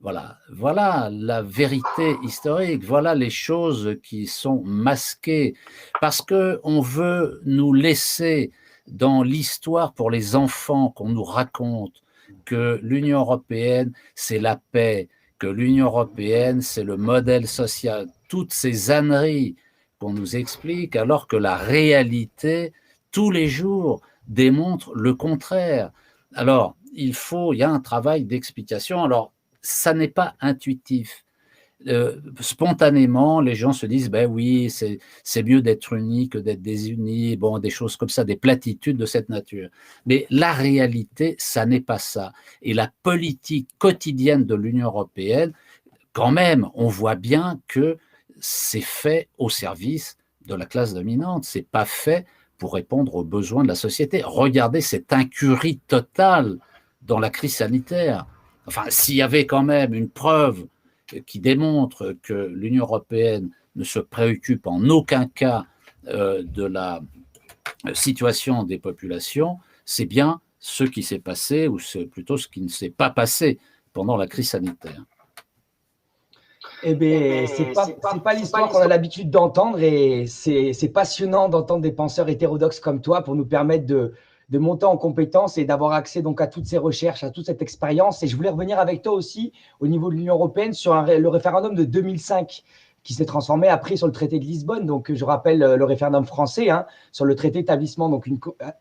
Voilà la vérité historique, voilà les choses qui sont masquées, parce qu'on veut nous laisser dans l'histoire pour les enfants qu'on nous raconte que l'Union européenne, c'est la paix, que l'Union européenne, c'est le modèle social, toutes ces âneries qu'on nous explique, alors que la réalité, tous les jours, démontre le contraire. Alors, il y a un travail d'explication. Alors, ça n'est pas intuitif. Spontanément, les gens se disent, ben oui, c'est mieux d'être unis que d'être désunis, bon, des choses comme ça, des platitudes de cette nature. Mais la réalité, ça n'est pas ça. Et la politique quotidienne de l'Union européenne, quand même, on voit bien que c'est fait au service de la classe dominante. C'est pas fait pour répondre aux besoins de la société. Regardez cette incurie totale dans la crise sanitaire. Enfin, s'il y avait quand même une preuve qui démontre que l'Union européenne ne se préoccupe en aucun cas de la situation des populations, c'est bien ce qui s'est passé, ou c'est plutôt ce qui ne s'est pas passé pendant la crise sanitaire. Eh bien, c'est pas l'histoire qu'on a l'habitude d'entendre, et c'est passionnant d'entendre des penseurs hétérodoxes comme toi pour nous permettre de monter en compétences et d'avoir accès donc à toutes ces recherches, à toute cette expérience. Et je voulais revenir avec toi aussi au niveau de l'Union européenne sur le référendum de 2005 qui s'est transformé après sur le traité de Lisbonne. Donc, je rappelle le référendum français sur le traité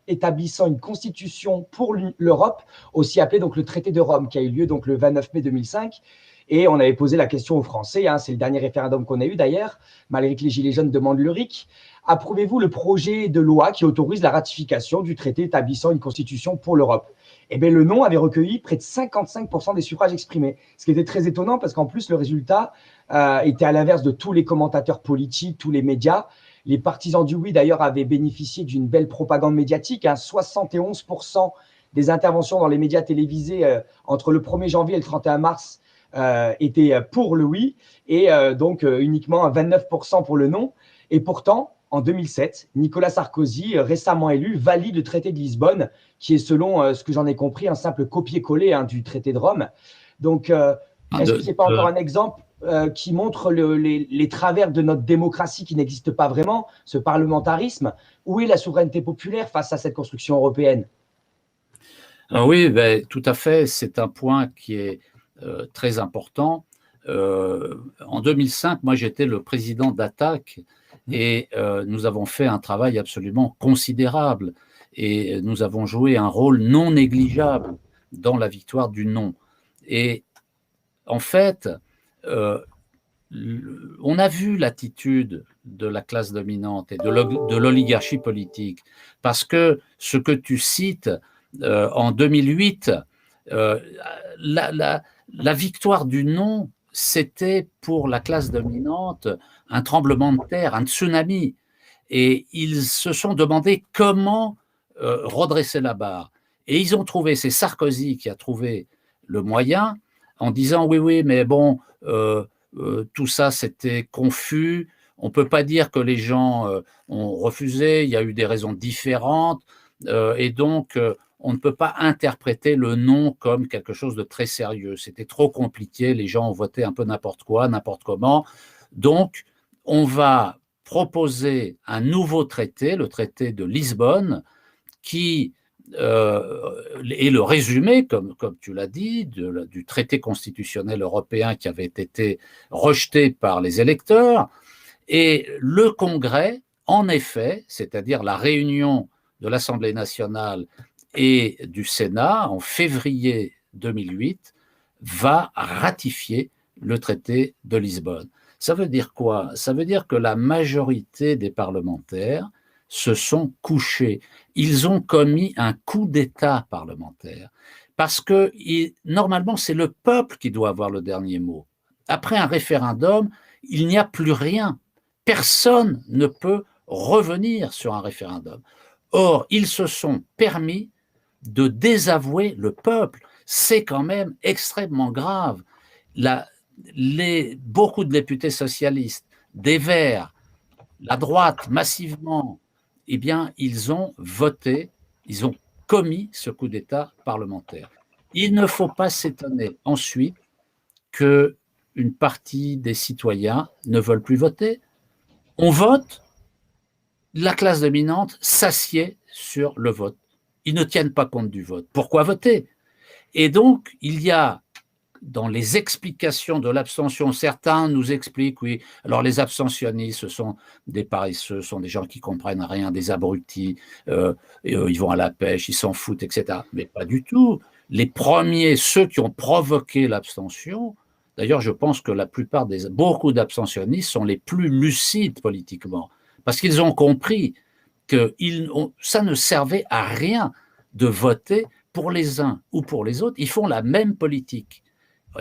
établissant une constitution pour l'Europe, aussi appelé donc le traité de Rome, qui a eu lieu donc le 29 mai 2005. Et on avait posé la question aux Français, c'est le dernier référendum qu'on a eu d'ailleurs, malgré que les Gilets jaunes demandent le RIC. Approuvez-vous le projet de loi qui autorise la ratification du traité établissant une constitution pour l'Europe? Eh bien, le non avait recueilli près de 55% des suffrages exprimés, ce qui était très étonnant parce qu'en plus, le résultat était à l'inverse de tous les commentateurs politiques, tous les médias. Les partisans du oui, d'ailleurs, avaient bénéficié d'une belle propagande médiatique. 71% des interventions dans les médias télévisés entre le 1er janvier et le 31 mars étaient pour le oui, et donc uniquement 29% pour le non. Et pourtant, en 2007, Nicolas Sarkozy, récemment élu, valide le traité de Lisbonne, qui est, selon ce que j'en ai compris, un simple copier-coller du traité de Rome. Donc, est-ce que ce n'est pas encore un exemple qui montre les travers de notre démocratie qui n'existe pas vraiment, ce parlementarisme? Où est la souveraineté populaire face à cette construction européenne? Oui, tout à fait. C'est un point qui est très important. En 2005, moi, j'étais le président d'Attac, et nous avons fait un travail absolument considérable, et nous avons joué un rôle non négligeable dans la victoire du non. Et en fait, on a vu l'attitude de la classe dominante et de l'oligarchie politique, parce que ce que tu cites, en 2008, la victoire du non, c'était pour la classe dominante un tremblement de terre, un tsunami. Et ils se sont demandé comment redresser la barre. Et ils ont trouvé, c'est Sarkozy qui a trouvé le moyen en disant oui, oui, mais bon, tout ça c'était confus, on ne peut pas dire que les gens ont refusé, il y a eu des raisons différentes, et donc on ne peut pas interpréter le non comme quelque chose de très sérieux. C'était trop compliqué, les gens ont voté un peu n'importe quoi, n'importe comment. Donc, on va proposer un nouveau traité, le traité de Lisbonne, qui est le résumé, comme tu l'as dit, du traité constitutionnel européen qui avait été rejeté par les électeurs. Et le Congrès, en effet, c'est-à-dire la réunion de l'Assemblée nationale et du Sénat en février 2008, va ratifier le traité de Lisbonne. Ça veut dire quoi? Ça veut dire que la majorité des parlementaires se sont couchés. Ils ont commis un coup d'État parlementaire. Parce que normalement, c'est le peuple qui doit avoir le dernier mot. Après un référendum, il n'y a plus rien. Personne ne peut revenir sur un référendum. Or, ils se sont permis de désavouer le peuple. C'est quand même extrêmement grave. Beaucoup de députés socialistes, des Verts, la droite massivement, eh bien, ils ont voté, ils ont commis ce coup d'État parlementaire. Il ne faut pas s'étonner ensuite qu'une partie des citoyens ne veulent plus voter. On vote, la classe dominante s'assied sur le vote. Ils ne tiennent pas compte du vote. Pourquoi voter? Et donc, il y a dans les explications de l'abstention, certains nous expliquent, oui, alors les abstentionnistes, ce sont des paresseux, ce sont des gens qui comprennent rien, des abrutis, ils vont à la pêche, ils s'en foutent, etc. Mais pas du tout. Les premiers, ceux qui ont provoqué l'abstention, d'ailleurs, je pense que beaucoup d'abstentionnistes sont les plus lucides politiquement, parce qu'ils ont compris que ça ne servait à rien de voter pour les uns ou pour les autres. Ils font la même politique.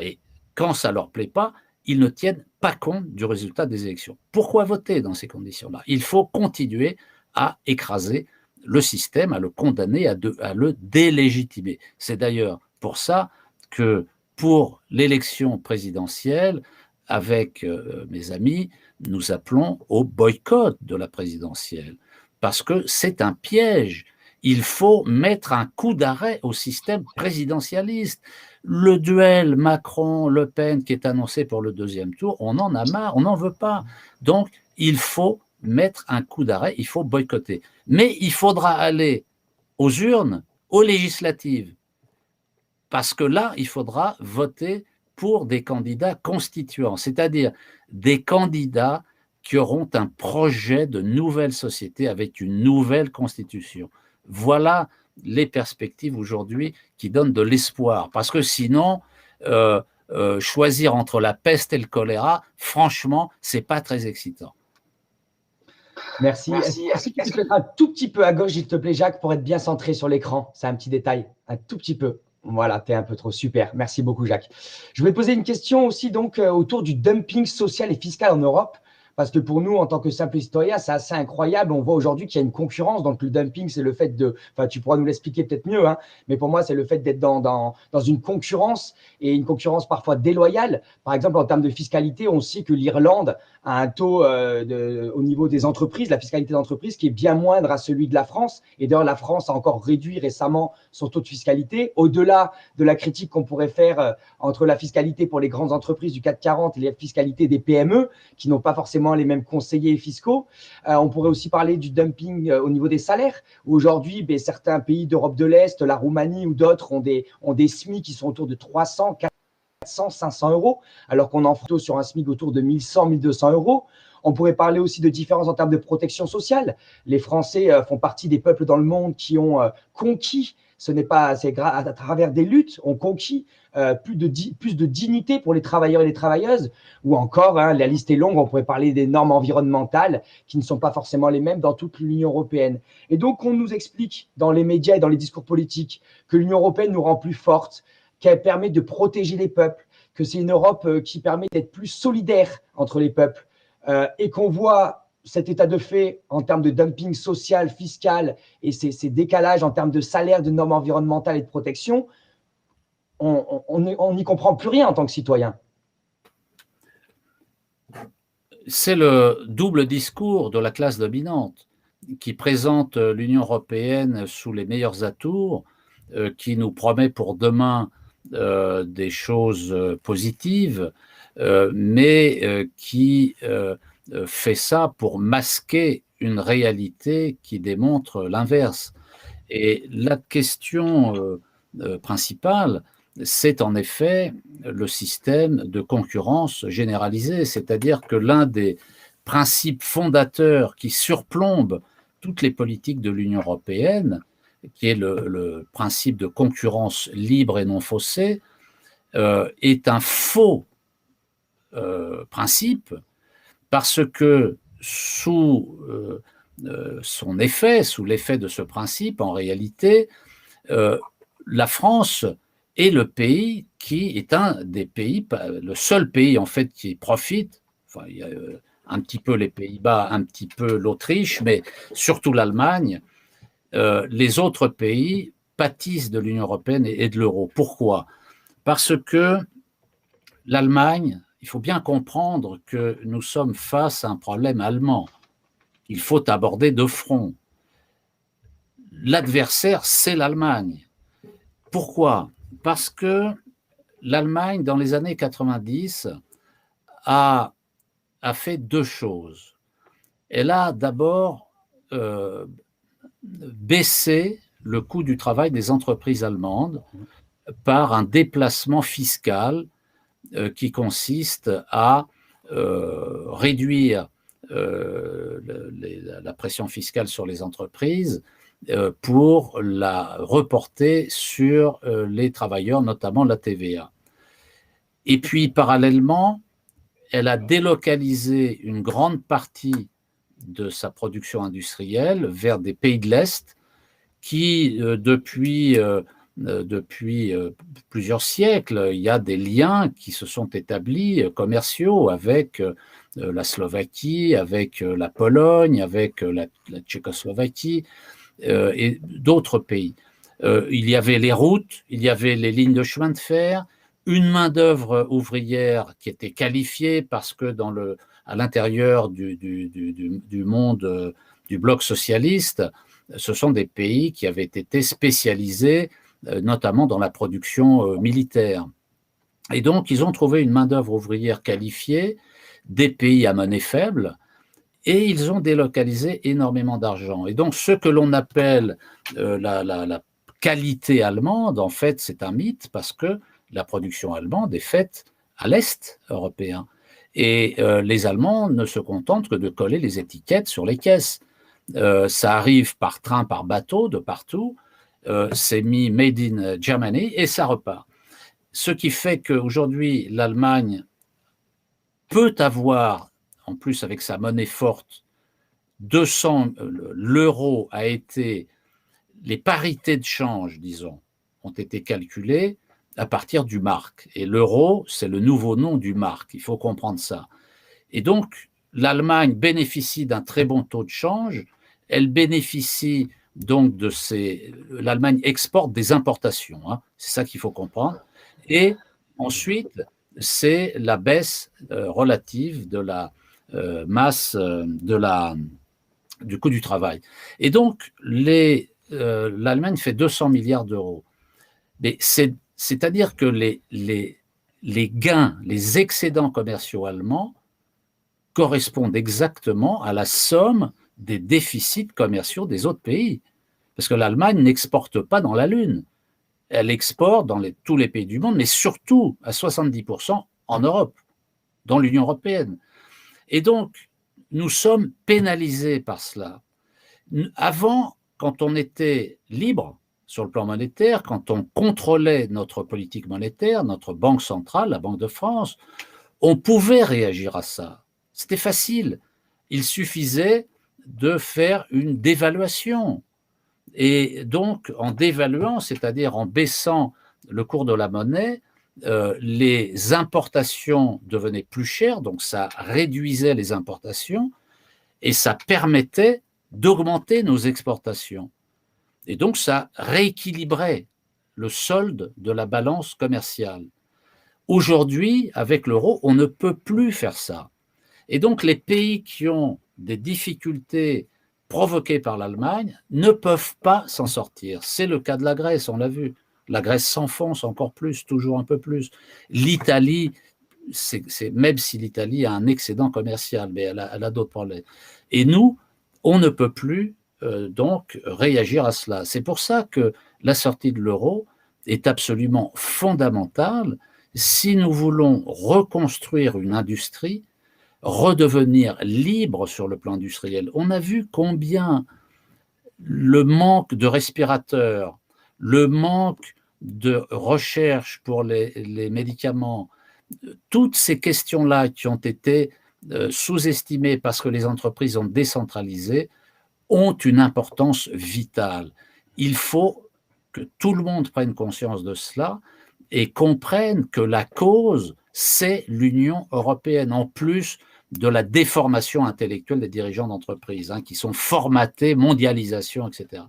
Et quand ça ne leur plaît pas, ils ne tiennent pas compte du résultat des élections. Pourquoi voter dans ces conditions-là? Il faut continuer à écraser le système, à le condamner, à le délégitimer. C'est d'ailleurs pour ça que pour l'élection présidentielle, avec mes amis, nous appelons au boycott de la présidentielle, parce que c'est un piège. Il faut mettre un coup d'arrêt au système présidentialiste. Le duel Macron-Le Pen qui est annoncé pour le deuxième tour, on en a marre, on n'en veut pas. Donc, il faut mettre un coup d'arrêt, il faut boycotter. Mais il faudra aller aux urnes, aux législatives, parce que là, il faudra voter pour des candidats constituants, c'est-à-dire des candidats qui auront un projet de nouvelle société avec une nouvelle constitution. Voilà les perspectives aujourd'hui qui donnent de l'espoir. Parce que sinon, choisir entre la peste et le choléra, franchement, c'est pas très excitant. Merci. Est-ce que tu peux te mettre un tout petit peu à gauche, s'il te plaît, Jacques, pour être bien centré sur l'écran? C'est un petit détail, un tout petit peu. Voilà, tu es un peu trop super. Merci beaucoup, Jacques. Je voulais poser une question aussi donc autour du dumping social et fiscal en Europe. Parce que pour nous, en tant que simple citoyen, c'est assez incroyable. On voit aujourd'hui qu'il y a une concurrence. Donc, le dumping, c'est le fait de… Enfin, tu pourras nous l'expliquer peut-être mieux, hein, mais pour moi, c'est le fait d'être dans une concurrence et une concurrence parfois déloyale. Par exemple, en termes de fiscalité, on sait que l'Irlande a un taux au niveau des entreprises, la fiscalité d'entreprise, qui est bien moindre à celui de la France. Et d'ailleurs, la France a encore réduit récemment son taux de fiscalité. Au-delà de la critique qu'on pourrait faire entre la fiscalité pour les grandes entreprises du CAC 40 et la fiscalité des PME, qui n'ont pas forcément les mêmes conseillers fiscaux. On pourrait aussi parler du dumping au niveau des salaires, où aujourd'hui, certains pays d'Europe de l'Est, la Roumanie ou d'autres ont des SMIC qui sont autour de 300, 400, 500 euros, alors qu'on en plutôt sur un SMIC autour de 1100, 1200 euros. On pourrait parler aussi de différences en termes de protection sociale. Les Français font partie des peuples dans le monde qui ont conquis, c'est à travers des luttes, ont conquis plus de dignité pour les travailleurs et les travailleuses, ou encore, hein, la liste est longue, on pourrait parler des normes environnementales qui ne sont pas forcément les mêmes dans toute l'Union européenne. Et donc, on nous explique dans les médias et dans les discours politiques que l'Union européenne nous rend plus forte, qu'elle permet de protéger les peuples, que c'est une Europe qui permet d'être plus solidaire entre les peuples, et qu'on voit cet état de fait en termes de dumping social, fiscal et ces décalages en termes de salaire, de normes environnementales et de protection, on n'y comprend plus rien en tant que citoyen. C'est le double discours de la classe dominante qui présente l'Union européenne sous les meilleurs atours, qui nous promet pour demain des choses positives, mais qui fait ça pour masquer une réalité qui démontre l'inverse. Et la question principale, c'est en effet le système de concurrence généralisée, c'est-à-dire que l'un des principes fondateurs qui surplombe toutes les politiques de l'Union européenne, qui est le principe de concurrence libre et non faussée, est un faux principe, parce que sous son effet, sous l'effet de ce principe, en réalité, la France est le pays qui est un des pays, le seul pays en fait qui profite, enfin il y a un petit peu les Pays-Bas, un petit peu l'Autriche, mais surtout l'Allemagne. Les autres pays pâtissent de l'Union européenne et de l'euro. Pourquoi? Parce que l'Allemagne, il faut bien comprendre que nous sommes face à un problème allemand. Il faut aborder de front. L'adversaire, c'est l'Allemagne. Pourquoi? Parce que l'Allemagne, dans les années 90, a fait deux choses. Elle a d'abord baissé le coût du travail des entreprises allemandes par un déplacement fiscal qui consiste à réduire la pression fiscale sur les entreprises pour la reporter sur les travailleurs, notamment la TVA. Et puis, parallèlement, elle a délocalisé une grande partie de sa production industrielle vers des pays de l'Est qui, depuis plusieurs siècles, il y a des liens qui se sont établis commerciaux avec la Slovaquie, avec la Pologne, avec la Tchécoslovaquie et d'autres pays. Il y avait les routes, il y avait les lignes de chemin de fer, une main-d'œuvre ouvrière qui était qualifiée parce que à l'intérieur du monde du bloc socialiste, ce sont des pays qui avaient été spécialisés notamment dans la production militaire. Et donc, ils ont trouvé une main-d'œuvre ouvrière qualifiée, des pays à monnaie faible, et ils ont délocalisé énormément d'argent. Et donc, ce que l'on appelle la qualité allemande, en fait, c'est un mythe, parce que la production allemande est faite à l'Est européen. Et les Allemands ne se contentent que de coller les étiquettes sur les caisses. Ça arrive par train, par bateau, de partout. C'est mis Made in Germany et ça repart. Ce qui fait qu'aujourd'hui, l'Allemagne peut avoir, en plus avec sa monnaie forte, l'euro a été, les parités de change, disons, ont été calculées à partir du mark. Et l'euro, c'est le nouveau nom du mark, il faut comprendre ça. Et donc, l'Allemagne bénéficie d'un très bon taux de change, elle bénéficie donc l'Allemagne exporte des importations, hein, c'est ça qu'il faut comprendre. Et ensuite, c'est la baisse relative de la masse du coût du travail. Et donc, l'Allemagne fait 200 milliards d'euros. Mais c'est-à-dire que les gains, les excédents commerciaux allemands correspondent exactement à la somme des déficits commerciaux des autres pays. Parce que l'Allemagne n'exporte pas dans la Lune. Elle exporte dans tous les pays du monde, mais surtout à 70% en Europe, dans l'Union européenne. Et donc, nous sommes pénalisés par cela. Avant, quand on était libre sur le plan monétaire, quand on contrôlait notre politique monétaire, notre banque centrale, la Banque de France, on pouvait réagir à ça. C'était facile. Il suffisait de faire une dévaluation. Et donc, en dévaluant, c'est-à-dire en baissant le cours de la monnaie, les importations devenaient plus chères, donc ça réduisait les importations, et ça permettait d'augmenter nos exportations. Et donc, ça rééquilibrait le solde de la balance commerciale. Aujourd'hui, avec l'euro, on ne peut plus faire ça. Et donc, les pays qui ont des difficultés provoquées par l'Allemagne ne peuvent pas s'en sortir. C'est le cas de la Grèce, on l'a vu. La Grèce s'enfonce encore plus, toujours un peu plus. L'Italie, même si l'Italie a un excédent commercial, mais elle a d'autres problèmes. Et nous, on ne peut plus donc réagir à cela. C'est pour ça que la sortie de l'euro est absolument fondamentale si nous voulons reconstruire une industrie, redevenir libre sur le plan industriel. On a vu combien le manque de respirateurs, le manque de recherche pour les médicaments, toutes ces questions-là qui ont été sous-estimées parce que les entreprises ont décentralisé, ont une importance vitale. Il faut que tout le monde prenne conscience de cela et comprenne que la cause, c'est l'Union européenne, en plus de la déformation intellectuelle des dirigeants d'entreprise, qui sont formatés, mondialisation, etc.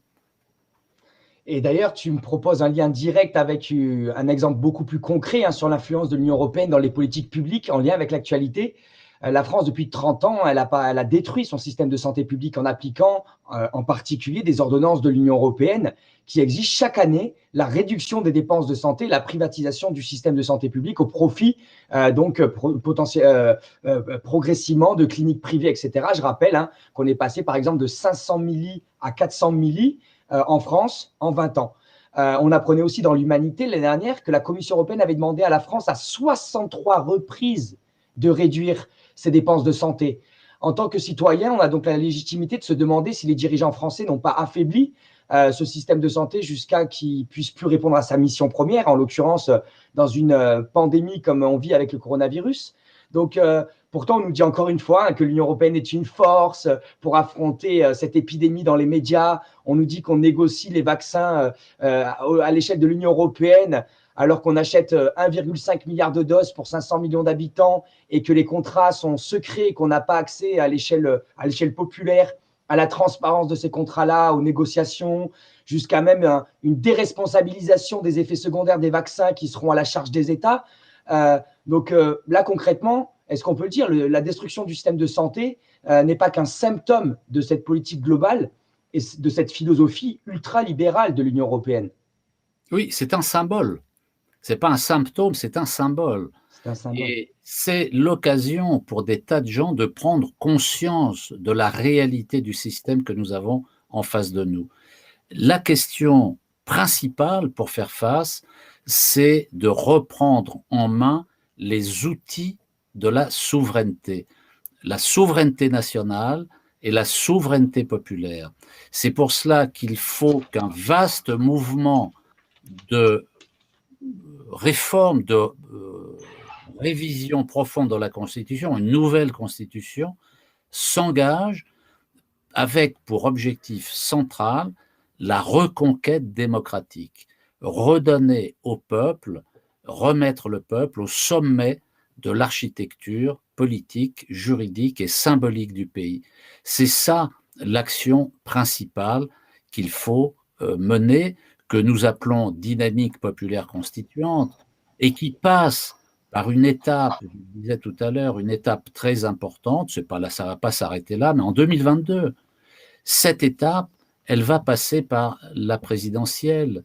Et d'ailleurs, tu me proposes un lien direct avec un exemple beaucoup plus concret sur l'influence de l'Union européenne dans les politiques publiques en lien avec l'actualité. La France, depuis 30 ans, elle a détruit son système de santé publique en appliquant en particulier des ordonnances de l'Union européenne qui exigent chaque année la réduction des dépenses de santé, la privatisation du système de santé publique au profit progressivement de cliniques privées, etc. Je rappelle qu'on est passé par exemple de 500 milli à 400 milli en France en 20 ans. On apprenait aussi dans l'Humanité l'année dernière que la Commission européenne avait demandé à la France à 63 reprises de réduire ses dépenses de santé. En tant que citoyen, on a donc la légitimité de se demander si les dirigeants français n'ont pas affaibli ce système de santé jusqu'à qu'il puisse plus répondre à sa mission première, en l'occurrence dans une pandémie comme on vit avec le coronavirus. Donc, pourtant, on nous dit encore une fois que l'Union européenne est une force pour affronter cette épidémie dans les médias. On nous dit qu'on négocie les vaccins à l'échelle de l'Union européenne alors qu'on achète 1,5 milliard de doses pour 500 millions d'habitants et que les contrats sont secrets, qu'on n'a pas accès à l'échelle populaire, à la transparence de ces contrats-là, aux négociations, jusqu'à même une déresponsabilisation des effets secondaires des vaccins qui seront à la charge des États. Donc là, concrètement, est-ce qu'on peut le dire, la destruction du système de santé n'est pas qu'un symptôme de cette politique globale et de cette philosophie ultra-libérale de l'Union européenne? Oui, c'est un symbole. Ce n'est pas un symptôme, c'est un symbole. C'est un symbole. Et c'est l'occasion pour des tas de gens de prendre conscience de la réalité du système que nous avons en face de nous. La question principale pour faire face, c'est de reprendre en main les outils de la souveraineté nationale et la souveraineté populaire. C'est pour cela qu'il faut qu'un vaste mouvement de réforme, de révision profonde de la Constitution, une nouvelle Constitution, s'engage avec pour objectif central la reconquête démocratique, redonner au peuple, remettre le peuple au sommet de l'architecture politique, juridique et symbolique du pays. C'est ça l'action principale qu'il faut mener, que nous appelons dynamique populaire constituante, et qui passe par une étape, je le disais tout à l'heure, une étape très importante, ça ne va pas s'arrêter là, mais en 2022, cette étape, elle va passer par la présidentielle.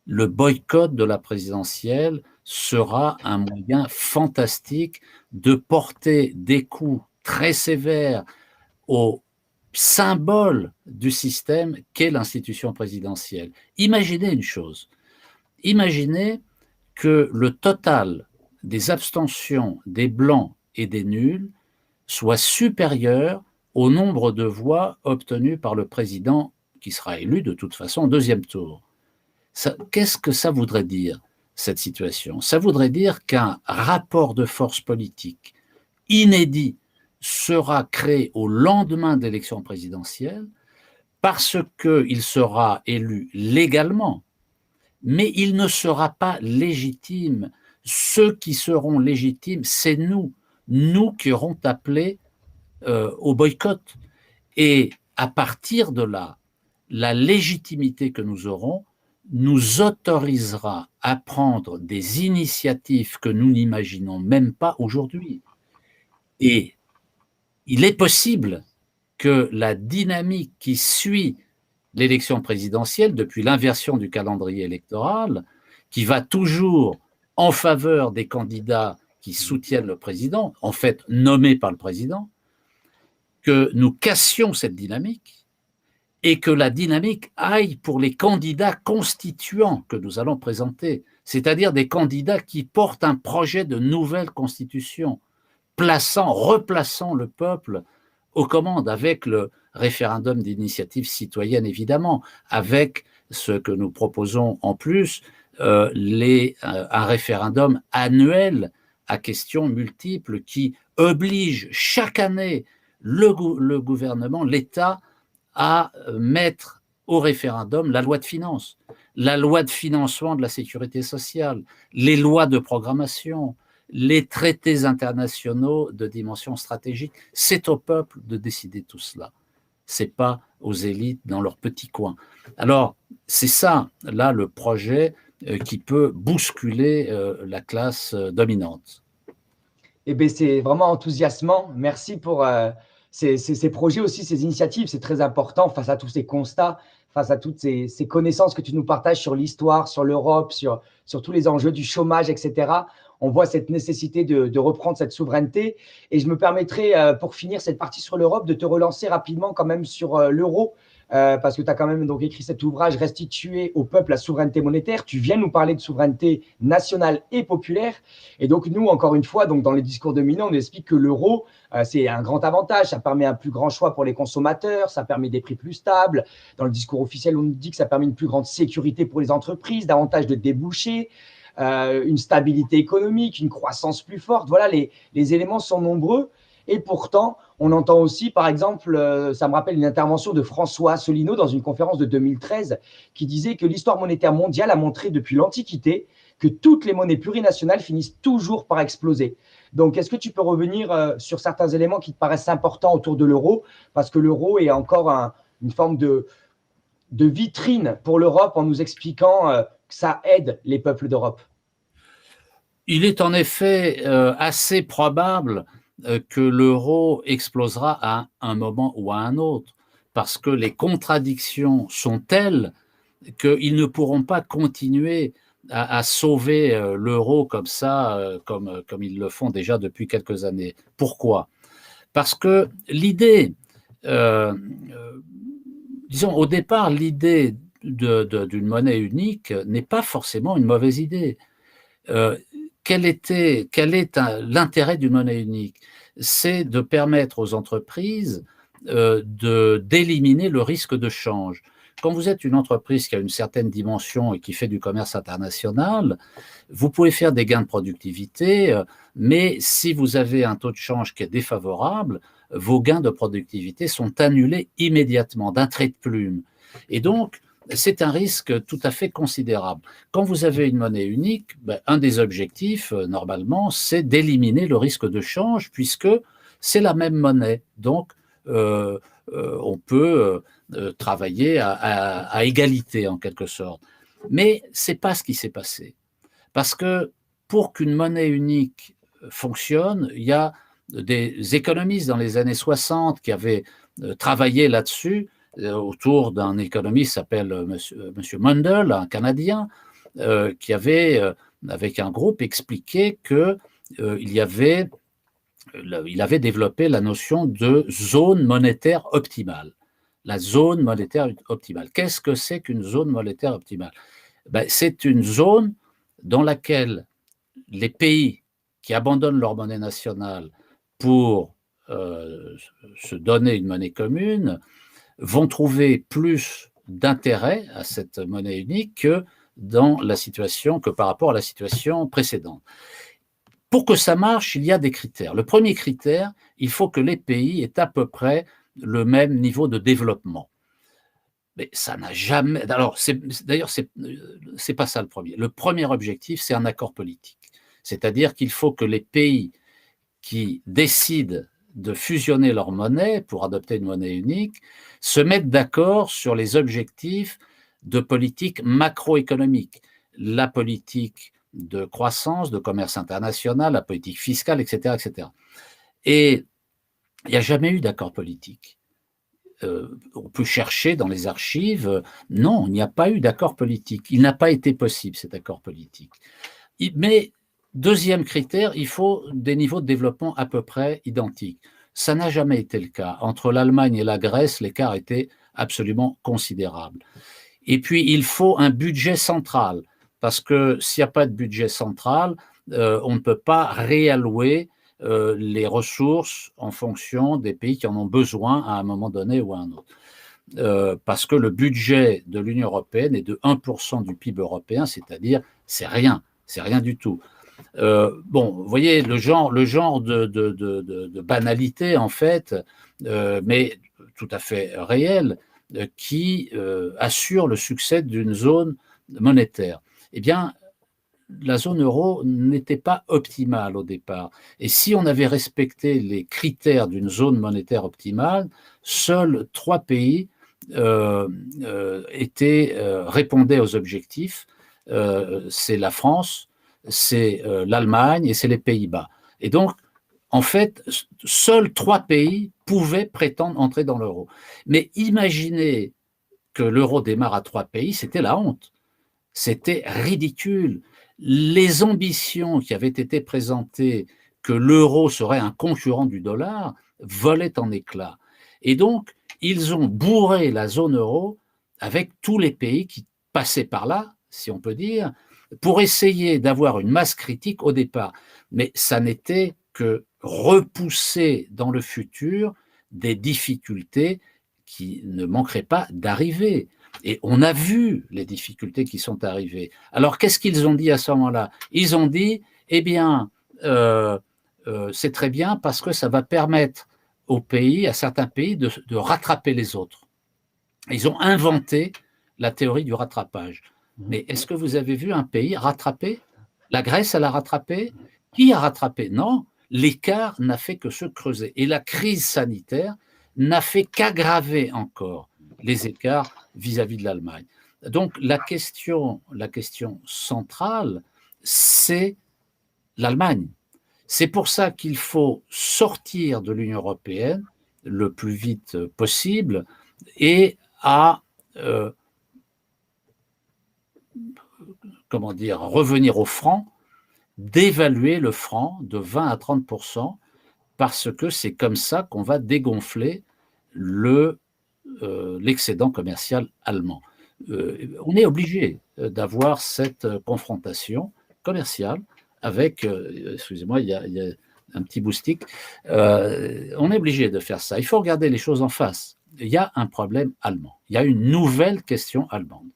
Le boycott de la présidentielle sera un moyen fantastique de porter des coups très sévères au symbole du système qu'est l'institution présidentielle. Imaginez une chose, imaginez que le total des abstentions des blancs et des nuls soit supérieur au nombre de voix obtenues par le président qui sera élu de toute façon au deuxième tour. Qu'est-ce que ça voudrait dire, cette situation? Ça voudrait dire qu'un rapport de force politique inédit sera créé au lendemain de l'élection présidentielle parce qu'il sera élu légalement, mais il ne sera pas légitime. Ceux qui seront légitimes, c'est nous qui aurons appelé au boycott. Et à partir de là, la légitimité que nous aurons nous autorisera à prendre des initiatives que nous n'imaginons même pas aujourd'hui. Et il est possible que la dynamique qui suit l'élection présidentielle, depuis l'inversion du calendrier électoral, qui va toujours en faveur des candidats qui soutiennent le président, en fait nommés par le président, que nous cassions cette dynamique et que la dynamique aille pour les candidats constituants que nous allons présenter, c'est-à-dire des candidats qui portent un projet de nouvelle constitution, replaçant le peuple aux commandes, avec le référendum d'initiative citoyenne, évidemment, avec ce que nous proposons en plus, un référendum annuel à questions multiples qui oblige chaque année le gouvernement, l'État, à mettre au référendum la loi de finances, la loi de financement de la sécurité sociale, les lois de programmation, les traités internationaux de dimension stratégique. C'est au peuple de décider tout cela. Ce n'est pas aux élites dans leur petit coin. Alors, c'est ça, là, le projet qui peut bousculer la classe dominante. Eh bien, c'est vraiment enthousiasmant. Merci pour ces projets aussi, ces initiatives. C'est très important face à tous ces constats, face à toutes ces connaissances que tu nous partages sur l'histoire, sur l'Europe, sur tous les enjeux du chômage, etc. On voit cette nécessité de reprendre cette souveraineté. Et je me permettrai, pour finir cette partie sur l'Europe, de te relancer rapidement quand même sur l'euro. Parce que tu as quand même donc écrit cet ouvrage Restituer au peuple la souveraineté monétaire. Tu viens nous parler de souveraineté nationale et populaire. Et donc nous, encore une fois, donc dans les discours dominants, on explique que l'euro, c'est un grand avantage. Ça permet un plus grand choix pour les consommateurs, ça permet des prix plus stables. Dans le discours officiel, on nous dit que ça permet une plus grande sécurité pour les entreprises, davantage de débouchés, une stabilité économique, une croissance plus forte. Voilà, les éléments sont nombreux. Et pourtant, on entend aussi, par exemple, ça me rappelle une intervention de François Asselineau dans une conférence de 2013 qui disait que l'histoire monétaire mondiale a montré depuis l'Antiquité que toutes les monnaies plurinationales finissent toujours par exploser. Donc, est-ce que tu peux revenir sur certains éléments qui te paraissent importants autour de l'euro? Parce que l'euro est encore une forme de vitrine pour l'Europe en nous expliquant que ça aide les peuples d'Europe. Il est en effet assez probable que l'euro explosera à un moment ou à un autre, parce que les contradictions sont telles qu'ils ne pourront pas continuer à sauver l'euro comme ça, comme ils le font déjà depuis quelques années. Pourquoi? Parce que l'idée, disons au départ, l'idée d'une monnaie unique n'est pas forcément une mauvaise idée. Quel est l'intérêt d'une monnaie unique? C'est de permettre aux entreprises d'éliminer le risque de change. Quand vous êtes une entreprise qui a une certaine dimension et qui fait du commerce international, vous pouvez faire des gains de productivité, mais si vous avez un taux de change qui est défavorable, vos gains de productivité sont annulés immédiatement, d'un trait de plume. Et donc, c'est un risque tout à fait considérable. Quand vous avez une monnaie unique, un des objectifs, normalement, c'est d'éliminer le risque de change, puisque c'est la même monnaie. Donc, on peut travailler à égalité, en quelque sorte. Mais ce n'est pas ce qui s'est passé. Parce que pour qu'une monnaie unique fonctionne, il y a des économistes dans les années 60 qui avaient travaillé là-dessus, autour d'un économiste qui s'appelle Monsieur Mundell, un Canadien, qui avait, avec un groupe, expliqué qu'il avait développé la notion de zone monétaire optimale. La zone monétaire optimale. Qu'est-ce que c'est qu'une zone monétaire optimale? C'est une zone dans laquelle les pays qui abandonnent leur monnaie nationale pour se donner une monnaie commune vont trouver plus d'intérêt à cette monnaie unique que par rapport à la situation précédente. Pour que ça marche, il y a des critères. Le premier critère, il faut que les pays aient à peu près le même niveau de développement. Mais ça n'a jamais. Alors, d'ailleurs, c'est pas ça le premier. Le premier objectif, c'est un accord politique. C'est-à-dire qu'il faut que les pays qui décident de fusionner leur monnaie pour adopter une monnaie unique, se mettent d'accord sur les objectifs de politique macroéconomique, la politique de croissance, de commerce international, la politique fiscale, etc., etc. Et il n'y a jamais eu d'accord politique. On peut chercher dans les archives, non, il n'y a pas eu d'accord politique. Il n'a pas été possible, cet accord politique. Mais, deuxième critère, il faut des niveaux de développement à peu près identiques. Ça n'a jamais été le cas. Entre l'Allemagne et la Grèce, l'écart était absolument considérable. Et puis, il faut un budget central, parce que s'il n'y a pas de budget central, on ne peut pas réallouer les ressources en fonction des pays qui en ont besoin à un moment donné ou à un autre. Parce que le budget de l'Union européenne est de 1% du PIB européen, c'est-à-dire c'est rien du tout. Bon, vous voyez le genre de banalité en fait, mais tout à fait réel, qui assure le succès d'une zone monétaire. Eh bien, la zone euro n'était pas optimale au départ. Et si on avait respecté les critères d'une zone monétaire optimale, seuls 3 pays répondaient aux objectifs. C'est la France, c'est l'Allemagne et c'est les Pays-Bas. Et donc, en fait, seuls 3 pays pouvaient prétendre entrer dans l'euro. Mais imaginez que l'euro démarre à 3 pays, c'était la honte. C'était ridicule. Les ambitions qui avaient été présentées, que l'euro serait un concurrent du dollar, volaient en éclats. Et donc, ils ont bourré la zone euro avec tous les pays qui passaient par là, si on peut dire, pour essayer d'avoir une masse critique au départ. Mais ça n'était que repousser dans le futur des difficultés qui ne manqueraient pas d'arriver. Et on a vu les difficultés qui sont arrivées. Alors, qu'est-ce qu'ils ont dit à ce moment-là? Ils ont dit, eh bien, c'est très bien parce que ça va permettre aux pays, à certains pays, de rattraper les autres. Ils ont inventé la théorie du rattrapage. Mais est-ce que vous avez vu un pays rattraper? La Grèce, elle a rattrapé? Qui a rattrapé? Non, l'écart n'a fait que se creuser. Et la crise sanitaire n'a fait qu'aggraver encore les écarts vis-à-vis de l'Allemagne. Donc la question centrale, c'est l'Allemagne. C'est pour ça qu'il faut sortir de l'Union européenne le plus vite possible et revenir au franc, d'évaluer le franc de 20 à 30%, parce que c'est comme ça qu'on va dégonfler l'excédent commercial allemand. On est obligé d'avoir cette confrontation commerciale avec, excusez-moi, il y a un petit boustique, on est obligé de faire ça. Il faut regarder les choses en face. Il y a un problème allemand. Il y a une nouvelle question allemande.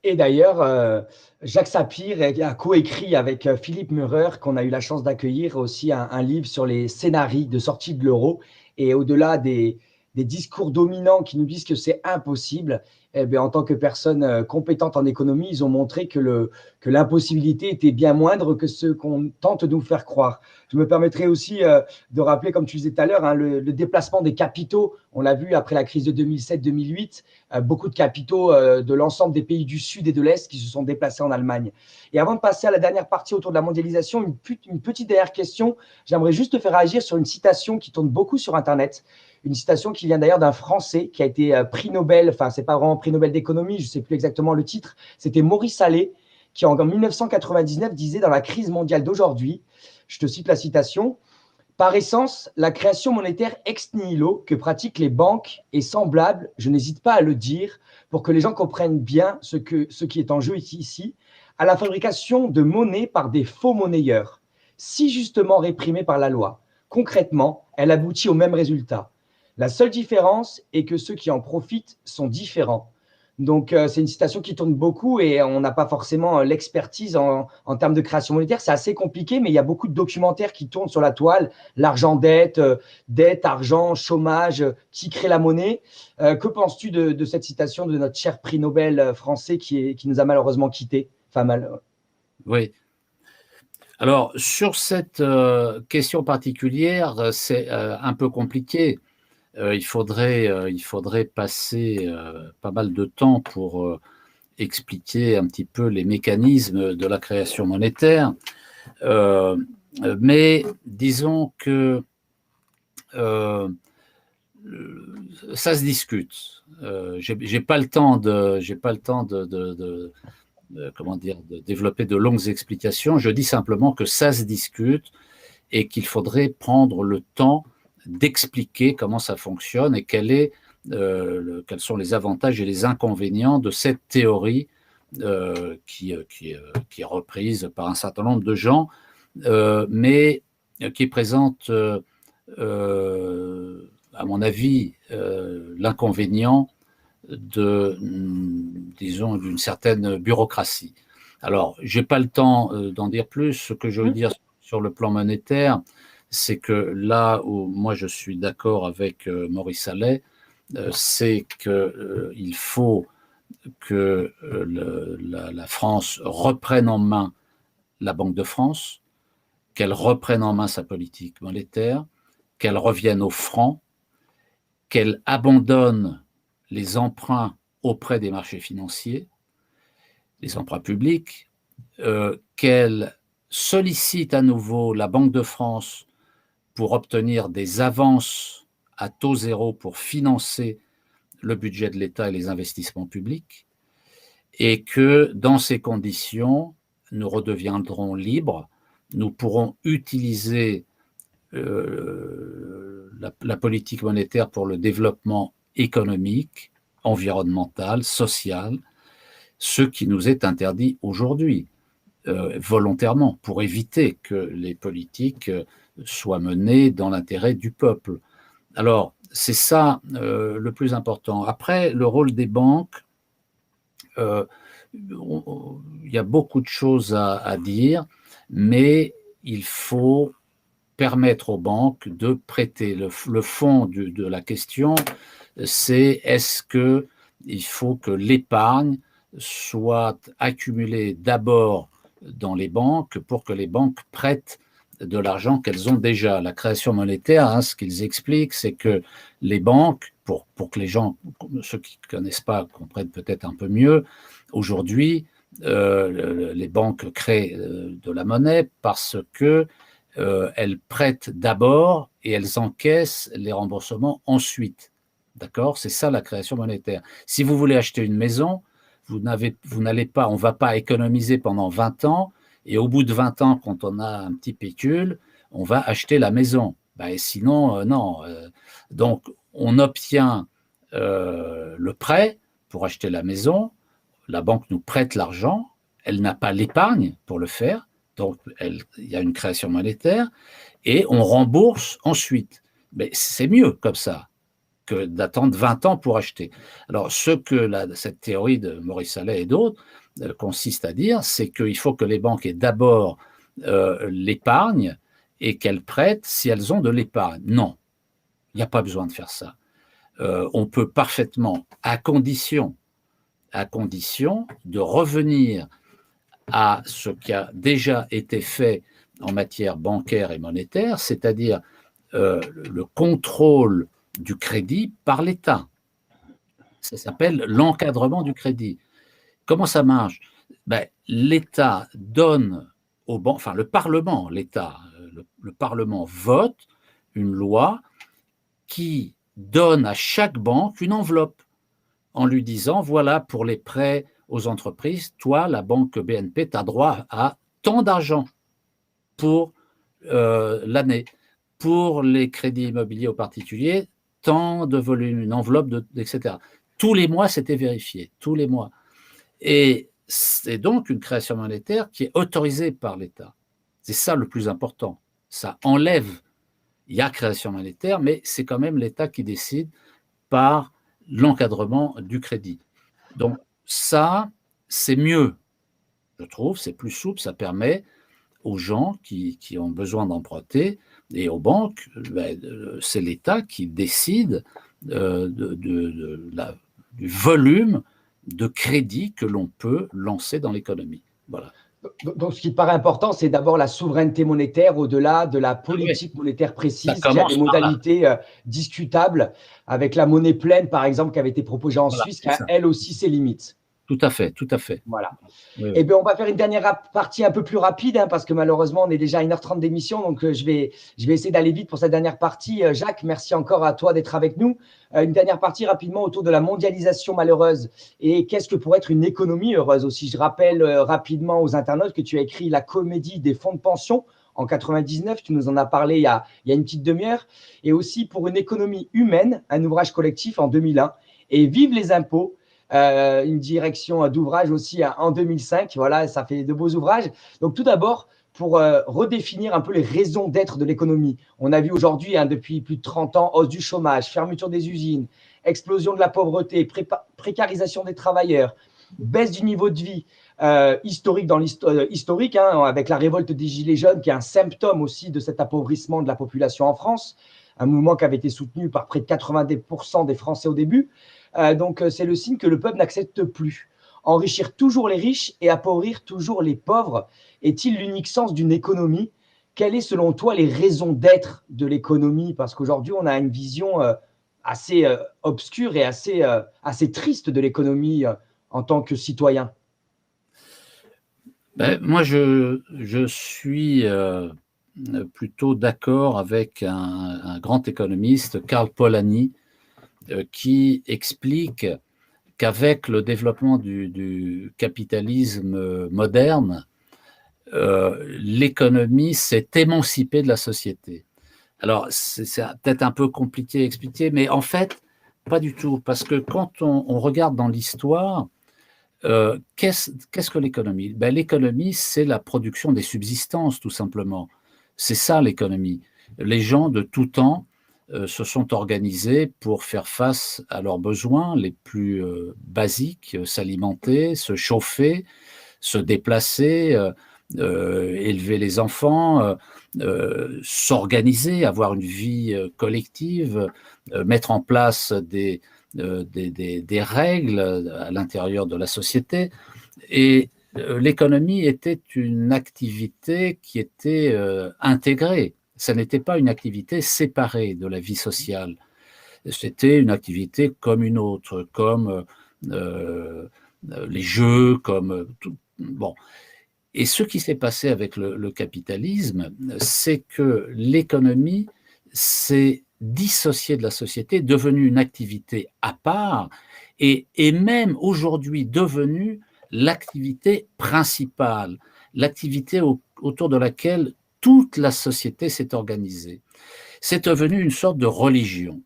Et d'ailleurs, Jacques Sapir a coécrit avec Philippe Murer, qu'on a eu la chance d'accueillir, aussi un livre sur les scénarios de sortie de l'euro. Et au-delà des discours dominants qui nous disent que c'est impossible, eh bien, en tant que personnes compétentes en économie, ils ont montré que l'impossibilité était bien moindre que ce qu'on tente de nous faire croire. Je me permettrai aussi de rappeler, comme tu disais tout à l'heure, le déplacement des capitaux. On l'a vu après la crise de 2007-2008, beaucoup de capitaux de l'ensemble des pays du Sud et de l'Est qui se sont déplacés en Allemagne. Et avant de passer à la dernière partie autour de la mondialisation, une petite dernière question. J'aimerais juste te faire réagir sur une citation qui tourne beaucoup sur Internet. Une citation qui vient d'ailleurs d'un Français qui a été prix Nobel, enfin, c'est pas vraiment prix Nobel d'économie, je ne sais plus exactement le titre, c'était Maurice Allais, qui en 1999 disait dans la crise mondiale d'aujourd'hui, je te cite la citation, « Par essence, la création monétaire ex nihilo que pratiquent les banques est semblable, je n'hésite pas à le dire, pour que les gens comprennent bien ce qui est en jeu ici, à la fabrication de monnaie par des faux monnayeurs, si justement réprimée par la loi. Concrètement, elle aboutit au même résultat. La seule différence est que ceux qui en profitent sont différents. » Donc, c'est une citation qui tourne beaucoup et on n'a pas forcément l'expertise en termes de création monétaire. C'est assez compliqué, mais il y a beaucoup de documentaires qui tournent sur la toile. L'argent-dette, dette, argent, chômage, qui crée la monnaie. Que penses-tu de cette citation de notre cher prix Nobel français qui nous a malheureusement quittés? Oui. Alors, sur cette question particulière, c'est un peu compliqué. Il faudrait passer pas mal de temps pour expliquer un petit peu les mécanismes de la création monétaire. Euh, mais disons que euh, ça se discute. J'ai pas le temps comment dire, de développer de longues explications. Je dis simplement que ça se discute et qu'il faudrait prendre le temps d'expliquer comment ça fonctionne et quels sont les avantages et les inconvénients de cette théorie qui est reprise par un certain nombre de gens, mais qui présente, à mon avis, l'inconvénient disons, d'une certaine bureaucratie. Alors, je n'ai pas le temps d'en dire plus. Ce que je veux dire sur le plan monétaire, c'est que là où moi je suis d'accord avec Maurice Allais, c'est qu'il faut que la France reprenne en main la Banque de France, qu'elle reprenne en main sa politique monétaire, qu'elle revienne au franc, qu'elle abandonne les emprunts auprès des marchés financiers, les emprunts publics, qu'elle sollicite à nouveau la Banque de France pour obtenir des avances à taux zéro pour financer le budget de l'État et les investissements publics, et que dans ces conditions, nous redeviendrons libres, nous pourrons utiliser la politique monétaire pour le développement économique, environnemental, social, ce qui nous est interdit aujourd'hui, volontairement, pour éviter que les politiques soient menées dans l'intérêt du peuple. Alors, c'est ça le plus important. Après, le rôle des banques, il y a beaucoup de choses à dire, mais il faut permettre aux banques de prêter. Le fond de la question, c'est est-ce qu'il faut que l'épargne soit accumulée d'abord dans les banques pour que les banques prêtent de l'argent qu'elles ont déjà. La création monétaire, hein, ce qu'ils expliquent, c'est que les banques, pour que les gens, ceux qui ne connaissent pas, comprennent peut-être un peu mieux, aujourd'hui, les banques créent de la monnaie parce que elles prêtent d'abord et elles encaissent les remboursements ensuite. D'accord? C'est ça la création monétaire. Si vous voulez acheter une maison, vous n'allez pas, on ne va pas économiser pendant 20 ans et au bout de 20 ans, quand on a un petit pécule, on va acheter la maison. Ben, et sinon, non. Donc, on obtient le prêt pour acheter la maison. La banque nous prête l'argent. Elle n'a pas l'épargne pour le faire. Donc, il y a une création monétaire et on rembourse ensuite. Mais c'est mieux comme ça que d'attendre 20 ans pour acheter. Alors, ce que cette théorie de Maurice Allais et d'autres consiste à dire, c'est qu'il faut que les banques aient d'abord l'épargne et qu'elles prêtent si elles ont de l'épargne. Non, il n'y a pas besoin de faire ça. On peut parfaitement, à condition de revenir à ce qui a déjà été fait en matière bancaire et monétaire, c'est-à-dire le contrôle du crédit par l'État. Ça s'appelle l'encadrement du crédit. Comment ça marche? Ben, l'État donne aux banques, enfin le Parlement, l'État, le Parlement vote une loi qui donne à chaque banque une enveloppe en lui disant, voilà, pour les prêts aux entreprises, toi, la banque BNP, tu as droit à tant d'argent pour l'année. Pour les crédits immobiliers aux particuliers, tant de volume, une enveloppe, etc. Tous les mois, c'était vérifié, tous les mois. Et c'est donc une création monétaire qui est autorisée par l'État. C'est ça le plus important. Ça enlève, il y a création monétaire, mais c'est quand même l'État qui décide par l'encadrement du crédit. Donc ça, c'est mieux, je trouve, c'est plus souple, ça permet aux gens qui ont besoin d'emprunter et aux banques, c'est l'État qui décide du volume de crédit que l'on peut lancer dans l'économie. Voilà. Donc, ce qui te paraît important, c'est d'abord la souveraineté monétaire au-delà de la Oui, politique monétaire ça précise qui a des commence par là. modalités discutables, avec la monnaie pleine, par exemple, qui avait été proposée en Voilà, Suisse, qui c'est a ça. elle aussi ses limites. Tout à fait, tout à fait. Voilà. Oui, Eh oui. bien, on va faire une dernière partie un peu plus rapide, hein, parce que malheureusement, on est déjà à 1h30 d'émission. Donc, je vais essayer d'aller vite pour cette dernière partie. Jacques, merci encore à toi d'être avec nous. Une dernière partie rapidement autour de la mondialisation malheureuse et qu'est-ce que pourrait être une économie heureuse aussi. Je rappelle rapidement aux internautes que tu as écrit La comédie des fonds de pension en 99. Tu nous en as parlé il y a une petite demi-heure. Et aussi pour une économie humaine, un ouvrage collectif en 2001. Et Vive les impôts, une direction d'ouvrage aussi en 2005. Voilà, ça fait de beaux ouvrages. Donc, tout d'abord, pour redéfinir un peu les raisons d'être de l'économie. On a vu aujourd'hui, hein, depuis plus de 30 ans, hausse du chômage, fermeture des usines, explosion de la pauvreté, précarisation des travailleurs, baisse du niveau de vie historique dans historique, hein, avec la révolte des Gilets jaunes, qui est un symptôme aussi de cet appauvrissement de la population en France, un mouvement qui avait été soutenu par près de 90% des Français au début. Donc, c'est le signe que le peuple n'accepte plus. Enrichir toujours les riches et appauvrir toujours les pauvres est-il l'unique sens d'une économie? Quelles sont, selon toi, les raisons d'être de l'économie? Parce qu'aujourd'hui, on a une vision assez obscure et assez triste de l'économie en tant que citoyen. Ben, moi, je suis plutôt d'accord avec un grand économiste, Karl Polanyi, qui explique qu'avec le développement du capitalisme moderne, l'économie s'est émancipée de la société. Alors, c'est peut-être un peu compliqué à expliquer, mais en fait, pas du tout. Parce que quand on regarde dans l'histoire, qu'est-ce que l'économie? Ben, l'économie, c'est la production des subsistances, tout simplement. C'est ça l'économie. Les gens de tout temps se sont organisés pour faire face à leurs besoins les plus basiques, s'alimenter, se chauffer, se déplacer, élever les enfants, s'organiser, avoir une vie collective, mettre en place des règles à l'intérieur de la société. Et l'économie était une activité qui était intégrée. Ça n'était pas une activité séparée de la vie sociale. C'était une activité comme une autre, comme les jeux, comme tout. Bon. Et ce qui s'est passé avec le capitalisme, c'est que l'économie s'est dissociée de la société, devenue une activité à part, et même aujourd'hui devenue l'activité principale, l'activité autour de laquelle toute la société s'est organisée. C'est devenu une sorte de religion.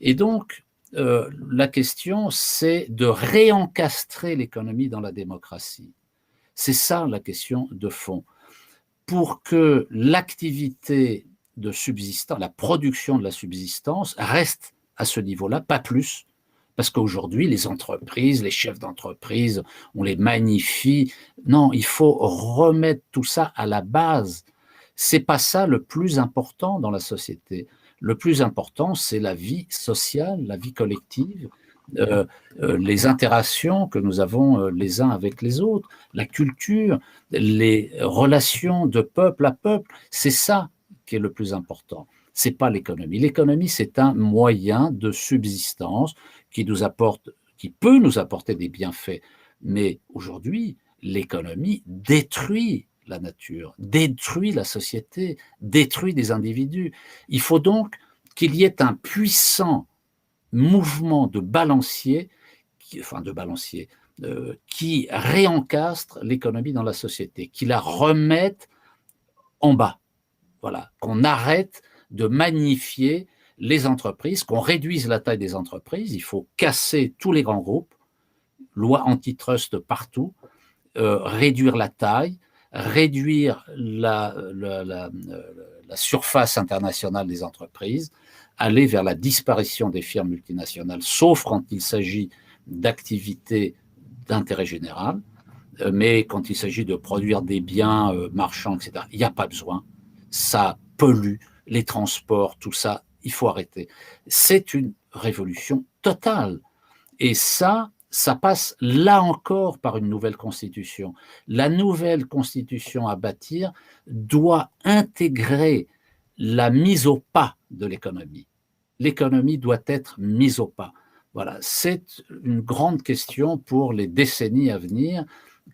Et donc, la question, c'est de réencastrer l'économie dans la démocratie. C'est ça la question de fond. Pour que l'activité de subsistance, la production de la subsistance reste à ce niveau-là, pas plus, parce qu'aujourd'hui, les entreprises, les chefs d'entreprise, on les magnifie. Non, il faut remettre tout ça à la base. C'est pas ça le plus important dans la société. Le plus important, c'est la vie sociale, la vie collective, les interactions que nous avons les uns avec les autres, la culture, les relations de peuple à peuple. C'est ça qui est le plus important. C'est pas l'économie. L'économie, c'est un moyen de subsistance qui nous apporte, qui peut nous apporter des bienfaits. Mais aujourd'hui, l'économie détruit la nature, détruit la société, détruit des individus. Il faut donc qu'il y ait un puissant mouvement de balancier, qui réencastre l'économie dans la société, qui la remette en bas. Voilà, qu'on arrête de magnifier les entreprises, qu'on réduise la taille des entreprises. Il faut casser tous les grands groupes, loi antitrust partout, réduire la taille, réduire la surface internationale des entreprises, aller vers la disparition des firmes multinationales, sauf quand il s'agit d'activités d'intérêt général, mais quand il s'agit de produire des biens marchands, etc., il n'y a pas besoin. Ça pollue, les transports, tout ça, il faut arrêter. C'est une révolution totale. Et ça, ça passe là encore par une nouvelle constitution. La nouvelle constitution à bâtir doit intégrer la mise au pas de l'économie. L'économie doit être mise au pas. Voilà, c'est une grande question pour les décennies à venir.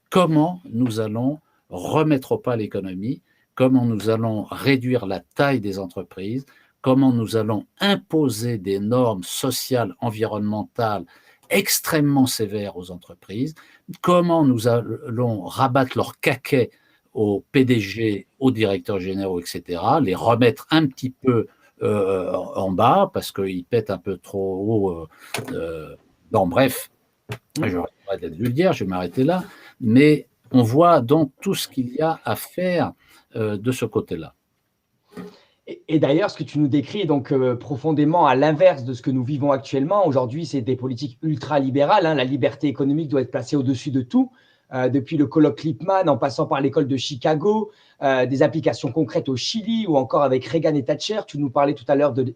Comment nous allons remettre au pas l'économie? Comment nous allons réduire la taille des entreprises? Comment nous allons imposer des normes sociales, environnementales extrêmement sévères aux entreprises? Comment nous allons rabattre leur caquet aux PDG, aux directeurs généraux, etc., les remettre un petit peu en bas parce qu'ils pètent un peu trop haut. Bon, bref, je vais arrêter de le dire, je vais m'arrêter là. Mais on voit donc tout ce qu'il y a à faire de ce côté-là. Et d'ailleurs, ce que tu nous décris est donc profondément à l'inverse de ce que nous vivons actuellement. Aujourd'hui, c'est des politiques ultralibérales, hein. La liberté économique doit être placée au-dessus de tout. Depuis le colloque Lippmann, en passant par l'école de Chicago, des applications concrètes au Chili ou encore avec Reagan et Thatcher. Tu nous parlais tout à l'heure de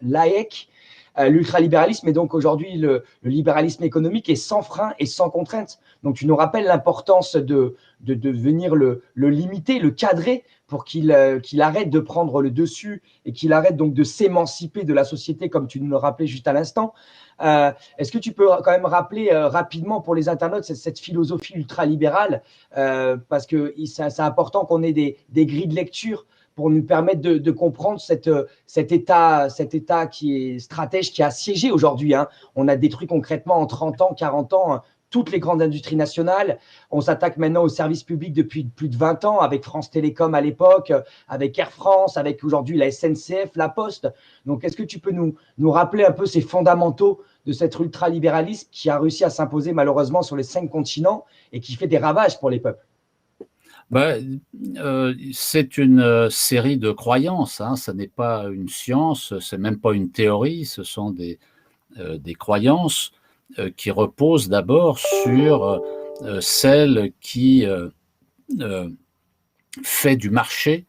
l'AEC. L'ultralibéralisme et donc aujourd'hui le libéralisme économique est sans frein et sans contrainte. Donc tu nous rappelles l'importance de venir le limiter, le cadrer pour qu'il arrête de prendre le dessus et qu'il arrête donc de s'émanciper de la société comme tu nous le rappelais juste à l'instant. Est-ce que tu peux quand même rappeler rapidement pour les internautes cette philosophie ultralibérale parce que c'est important qu'on ait des grilles de lecture pour nous permettre de comprendre cet état qui est stratège, qui est assiégé aujourd'hui, hein. On a détruit concrètement en 30 ans, 40 ans, toutes les grandes industries nationales. On s'attaque maintenant aux services publics depuis plus de 20 ans, avec France Télécom à l'époque, avec Air France, avec aujourd'hui la SNCF, la Poste. Donc, est-ce que tu peux nous rappeler un peu ces fondamentaux de cet ultralibéralisme qui a réussi à s'imposer malheureusement sur les 5 continents et qui fait des ravages pour les peuples? C'est une série de croyances, hein. Ce n'est pas une science, c'est même pas une théorie, ce sont des croyances qui reposent d'abord sur celle qui fait du marché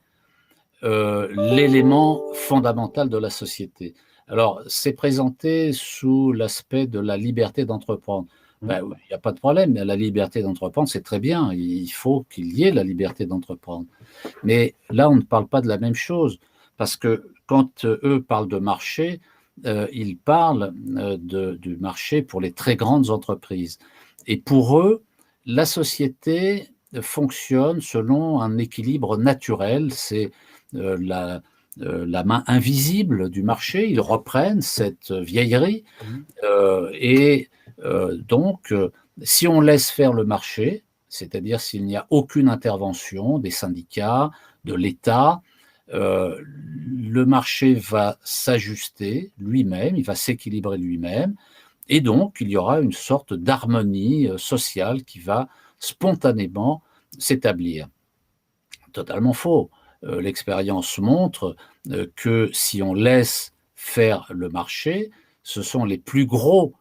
l'élément fondamental de la société. Alors, c'est présenté sous l'aspect de la liberté d'entreprendre. Il n'y a pas de problème, la liberté d'entreprendre, c'est très bien, il faut qu'il y ait la liberté d'entreprendre. Mais là, on ne parle pas de la même chose, parce que quand eux parlent de marché, ils parlent du marché pour les très grandes entreprises. Et pour eux, la société fonctionne selon un équilibre naturel, c'est la main invisible du marché. Ils reprennent cette vieillerie donc si on laisse faire le marché, c'est-à-dire s'il n'y a aucune intervention des syndicats, de l'État, le marché va s'ajuster lui-même, il va s'équilibrer lui-même, et donc il y aura une sorte d'harmonie sociale qui va spontanément s'établir. Totalement faux. L'expérience montre que si on laisse faire le marché, ce sont les plus gros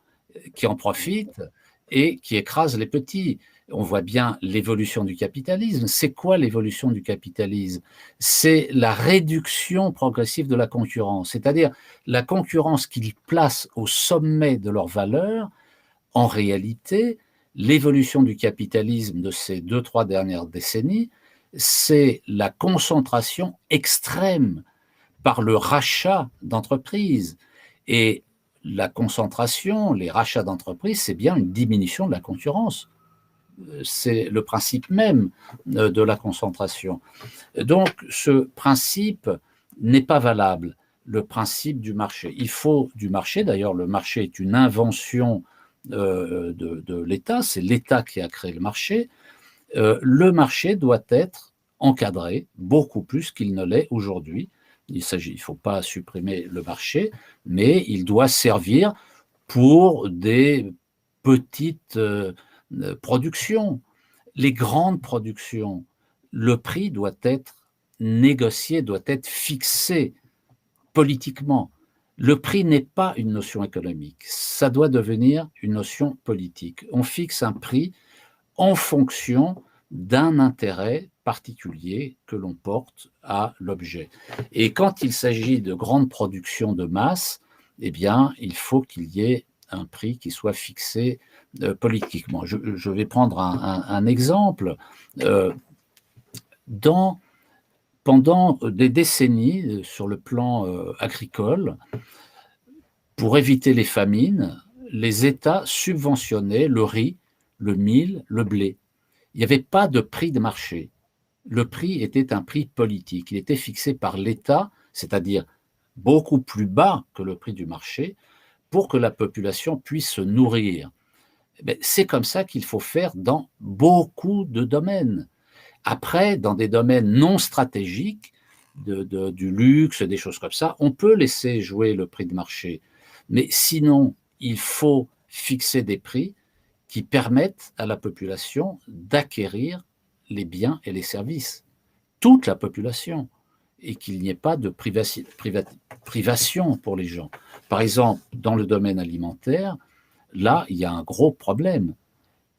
qui en profitent et qui écrasent les petits. On voit bien l'évolution du capitalisme. C'est quoi l'évolution du capitalisme? C'est la réduction progressive de la concurrence, c'est-à-dire la concurrence qu'ils placent au sommet de leur valeur. En réalité, l'évolution du capitalisme de ces 2-3 dernières décennies, c'est la concentration extrême par le rachat d'entreprises. Et la concentration, les rachats d'entreprises, c'est bien une diminution de la concurrence. C'est le principe même de la concentration. Donc, ce principe n'est pas valable, le principe du marché. Il faut du marché, d'ailleurs, le marché est une invention de l'État, c'est l'État qui a créé le marché. Le marché doit être encadré beaucoup plus qu'il ne l'est aujourd'hui. Il ne faut pas supprimer le marché, mais il doit servir pour des petites productions. Les grandes productions, le prix doit être négocié, doit être fixé politiquement. Le prix n'est pas une notion économique, ça doit devenir une notion politique. On fixe un prix en fonction d'un intérêt particulier que l'on porte à l'objet. Et quand il s'agit de grandes productions de masse, eh bien, il faut qu'il y ait un prix qui soit fixé politiquement. Je vais prendre un exemple. Pendant des décennies, sur le plan agricole, pour éviter les famines, les États subventionnaient le riz, le mil, le blé. Il n'y avait pas de prix de marché. Le prix était un prix politique. Il était fixé par l'État, c'est-à-dire beaucoup plus bas que le prix du marché, pour que la population puisse se nourrir. C'est comme ça qu'il faut faire dans beaucoup de domaines. Après, dans des domaines non stratégiques, du luxe, des choses comme ça, on peut laisser jouer le prix de marché. Mais sinon, il faut fixer des prix qui permettent à la population d'acquérir les biens et les services. Toute la population. Et qu'il n'y ait pas de privation pour les gens. Par exemple, dans le domaine alimentaire, là, il y a un gros problème.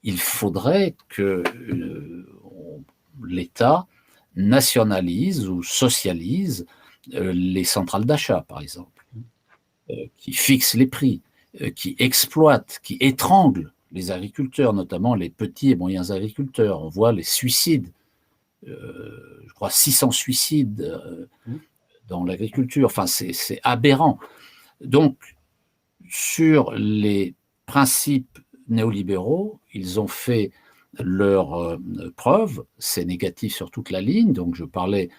Il faudrait que l'État nationalise ou socialise les centrales d'achat, par exemple, qui fixent les prix, qui exploitent, qui étranglent les agriculteurs, notamment les petits et moyens agriculteurs. On voit les suicides, je crois 600 suicides dans l'agriculture. Enfin, c'est aberrant. Donc, sur les principes néolibéraux, ils ont fait leur preuve, c'est négatif sur toute la ligne, donc je parlais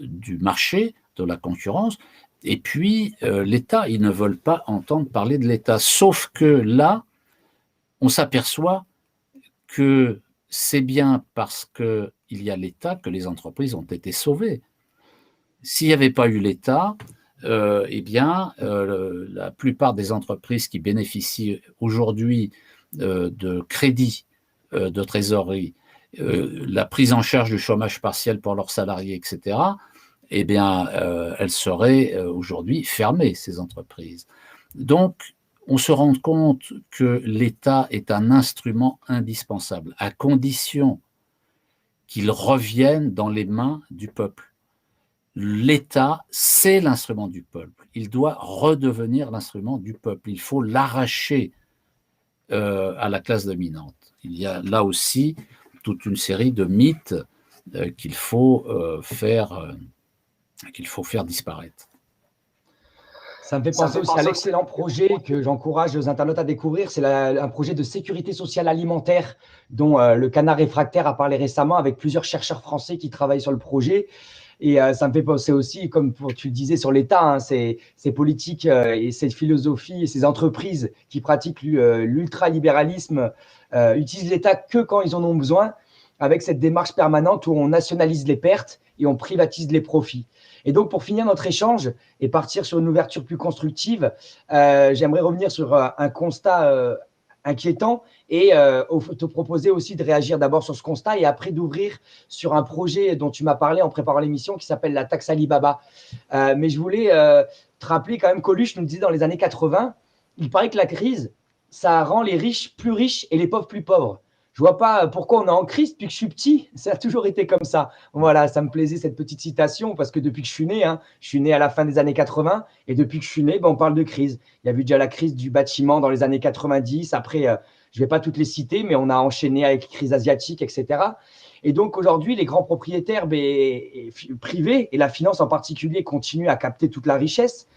du marché, de la concurrence, et puis l'État, ils ne veulent pas entendre parler de l'État, sauf que là, on s'aperçoit que c'est bien parce qu'il y a l'État que les entreprises ont été sauvées. S'il n'y avait pas eu l'État, eh bien, la plupart des entreprises qui bénéficient aujourd'hui de crédits de trésorerie, la prise en charge du chômage partiel pour leurs salariés, etc., eh bien, elles seraient aujourd'hui fermées, ces entreprises. Donc, on se rend compte que l'État est un instrument indispensable, à condition qu'il revienne dans les mains du peuple. L'État, c'est l'instrument du peuple. Il doit redevenir l'instrument du peuple. Il faut l'arracher à la classe dominante. Il y a là aussi toute une série de mythes qu'il faut faire disparaître. Ça me fait penser aussi à l'excellent projet que j'encourage les internautes à découvrir. C'est un projet de sécurité sociale alimentaire dont le Canard réfractaire a parlé récemment avec plusieurs chercheurs français qui travaillent sur le projet. Et ça me fait penser aussi, comme tu le disais, sur l'État, hein, ces politiques et cette philosophie et ces entreprises qui pratiquent l'ultralibéralisme utilisent l'État que quand ils en ont besoin, avec cette démarche permanente où on nationalise les pertes et on privatise les profits. Et donc, pour finir notre échange et partir sur une ouverture plus constructive, j'aimerais revenir sur un constat inquiétant et te proposer aussi de réagir d'abord sur ce constat et après d'ouvrir sur un projet dont tu m'as parlé en préparant l'émission qui s'appelle la taxe Alibaba. Mais je voulais te rappeler quand même, Coluche nous disait dans les années 80, il paraît que la crise, ça rend les riches plus riches et les pauvres plus pauvres. Je vois pas pourquoi on est en crise depuis que je suis petit. Ça a toujours été comme ça. Voilà, ça me plaisait cette petite citation parce que depuis que je suis né, je suis né à la fin des années 80 et depuis que je suis né, on parle de crise. Il y a eu déjà la crise du bâtiment dans les années 90. Après, je ne vais pas toutes les citer, mais on a enchaîné avec crise asiatique, etc. Et donc aujourd'hui, les grands propriétaires privés et la finance en particulier continuent à capter toute la richesse.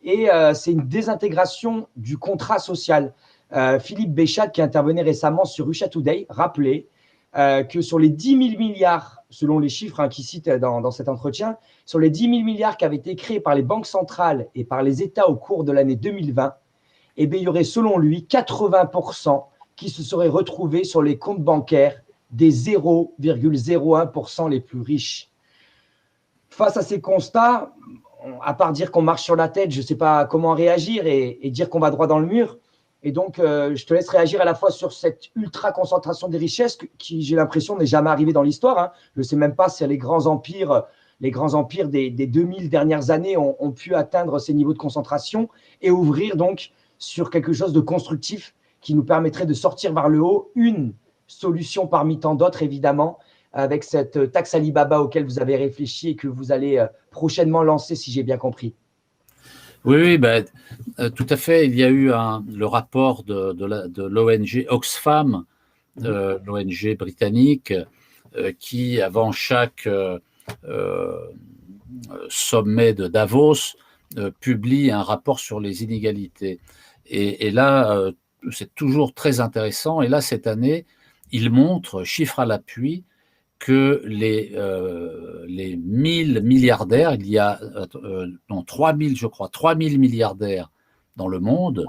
Et c'est une désintégration du contrat social. Philippe Béchat, qui intervenait récemment sur Russia Today, rappelait que sur les 10 000 milliards, selon les chiffres qu'il cite dans cet entretien, sur les 10 000 milliards qui avaient été créés par les banques centrales et par les États au cours de l'année 2020, eh bien, il y aurait selon lui 80% qui se seraient retrouvés sur les comptes bancaires des 0,01% les plus riches. Face à ces constats, à part dire qu'on marche sur la tête, je ne sais pas comment réagir et dire qu'on va droit dans le mur. Et donc, je te laisse réagir à la fois sur cette ultra-concentration des richesses qui, j'ai l'impression, n'est jamais arrivée dans l'histoire. Je ne sais même pas si les grands empires des 2000 dernières années ont pu atteindre ces niveaux de concentration et ouvrir donc sur quelque chose de constructif qui nous permettrait de sortir vers le haut. Une solution parmi tant d'autres, évidemment, avec cette taxe Alibaba auquel vous avez réfléchi et que vous allez prochainement lancer, si j'ai bien compris. Oui, oui, ben, tout à fait. Il y a eu le rapport de l'ONG Oxfam, l'ONG britannique, qui, avant chaque sommet de Davos, publie un rapport sur les inégalités. Et là, c'est toujours très intéressant. Et là, cette année, il montre, chiffres à l'appui, que les 1000 milliardaires, il y a 3000, je crois, 3000 milliardaires dans le monde,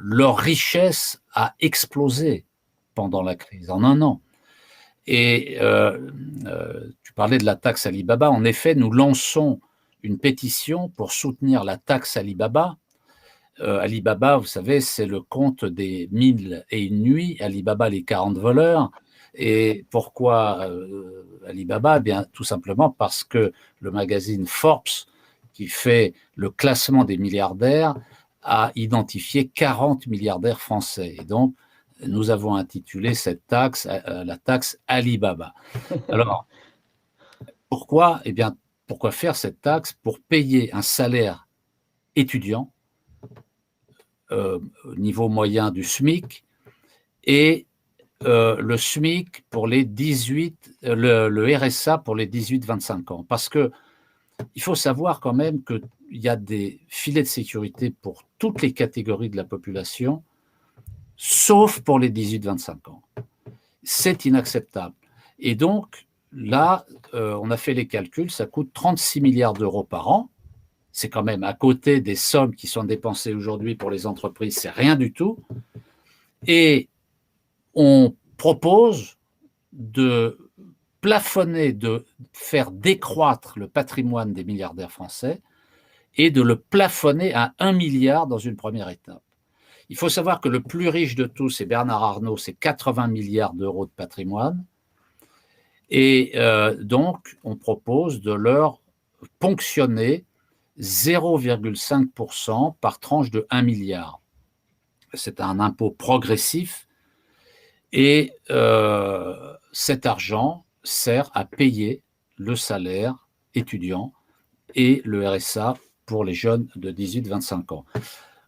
leur richesse a explosé pendant la crise, en un an. Et tu parlais de la taxe Alibaba. En effet, nous lançons une pétition pour soutenir la taxe Alibaba. Alibaba, vous savez, c'est le conte des 1001 nuits, Alibaba les 40 voleurs. Et pourquoi Alibaba? Eh bien, tout simplement parce que le magazine Forbes, qui fait le classement des milliardaires, a identifié 40 milliardaires français. Et donc, nous avons intitulé cette taxe la taxe Alibaba. Alors, pourquoi? Eh bien, pourquoi faire cette taxe? Pour payer un salaire étudiant au niveau moyen du SMIC et le SMIC pour les 18, le RSA pour les 18-25 ans. Parce que il faut savoir quand même qu'il y a des filets de sécurité pour toutes les catégories de la population, sauf pour les 18-25 ans. C'est inacceptable. Et donc, là, on a fait les calculs, ça coûte 36 milliards d'euros par an. C'est quand même à côté des sommes qui sont dépensées aujourd'hui pour les entreprises, c'est rien du tout. Et on propose de plafonner, de faire décroître le patrimoine des milliardaires français et de le plafonner à 1 milliard dans une première étape. Il faut savoir que le plus riche de tous, c'est Bernard Arnault, c'est 80 milliards d'euros de patrimoine. Et donc, on propose de leur ponctionner 0,5% par tranche de 1 milliard. C'est un impôt progressif et cet argent sert à payer le salaire étudiant et le RSA pour les jeunes de 18-25 ans.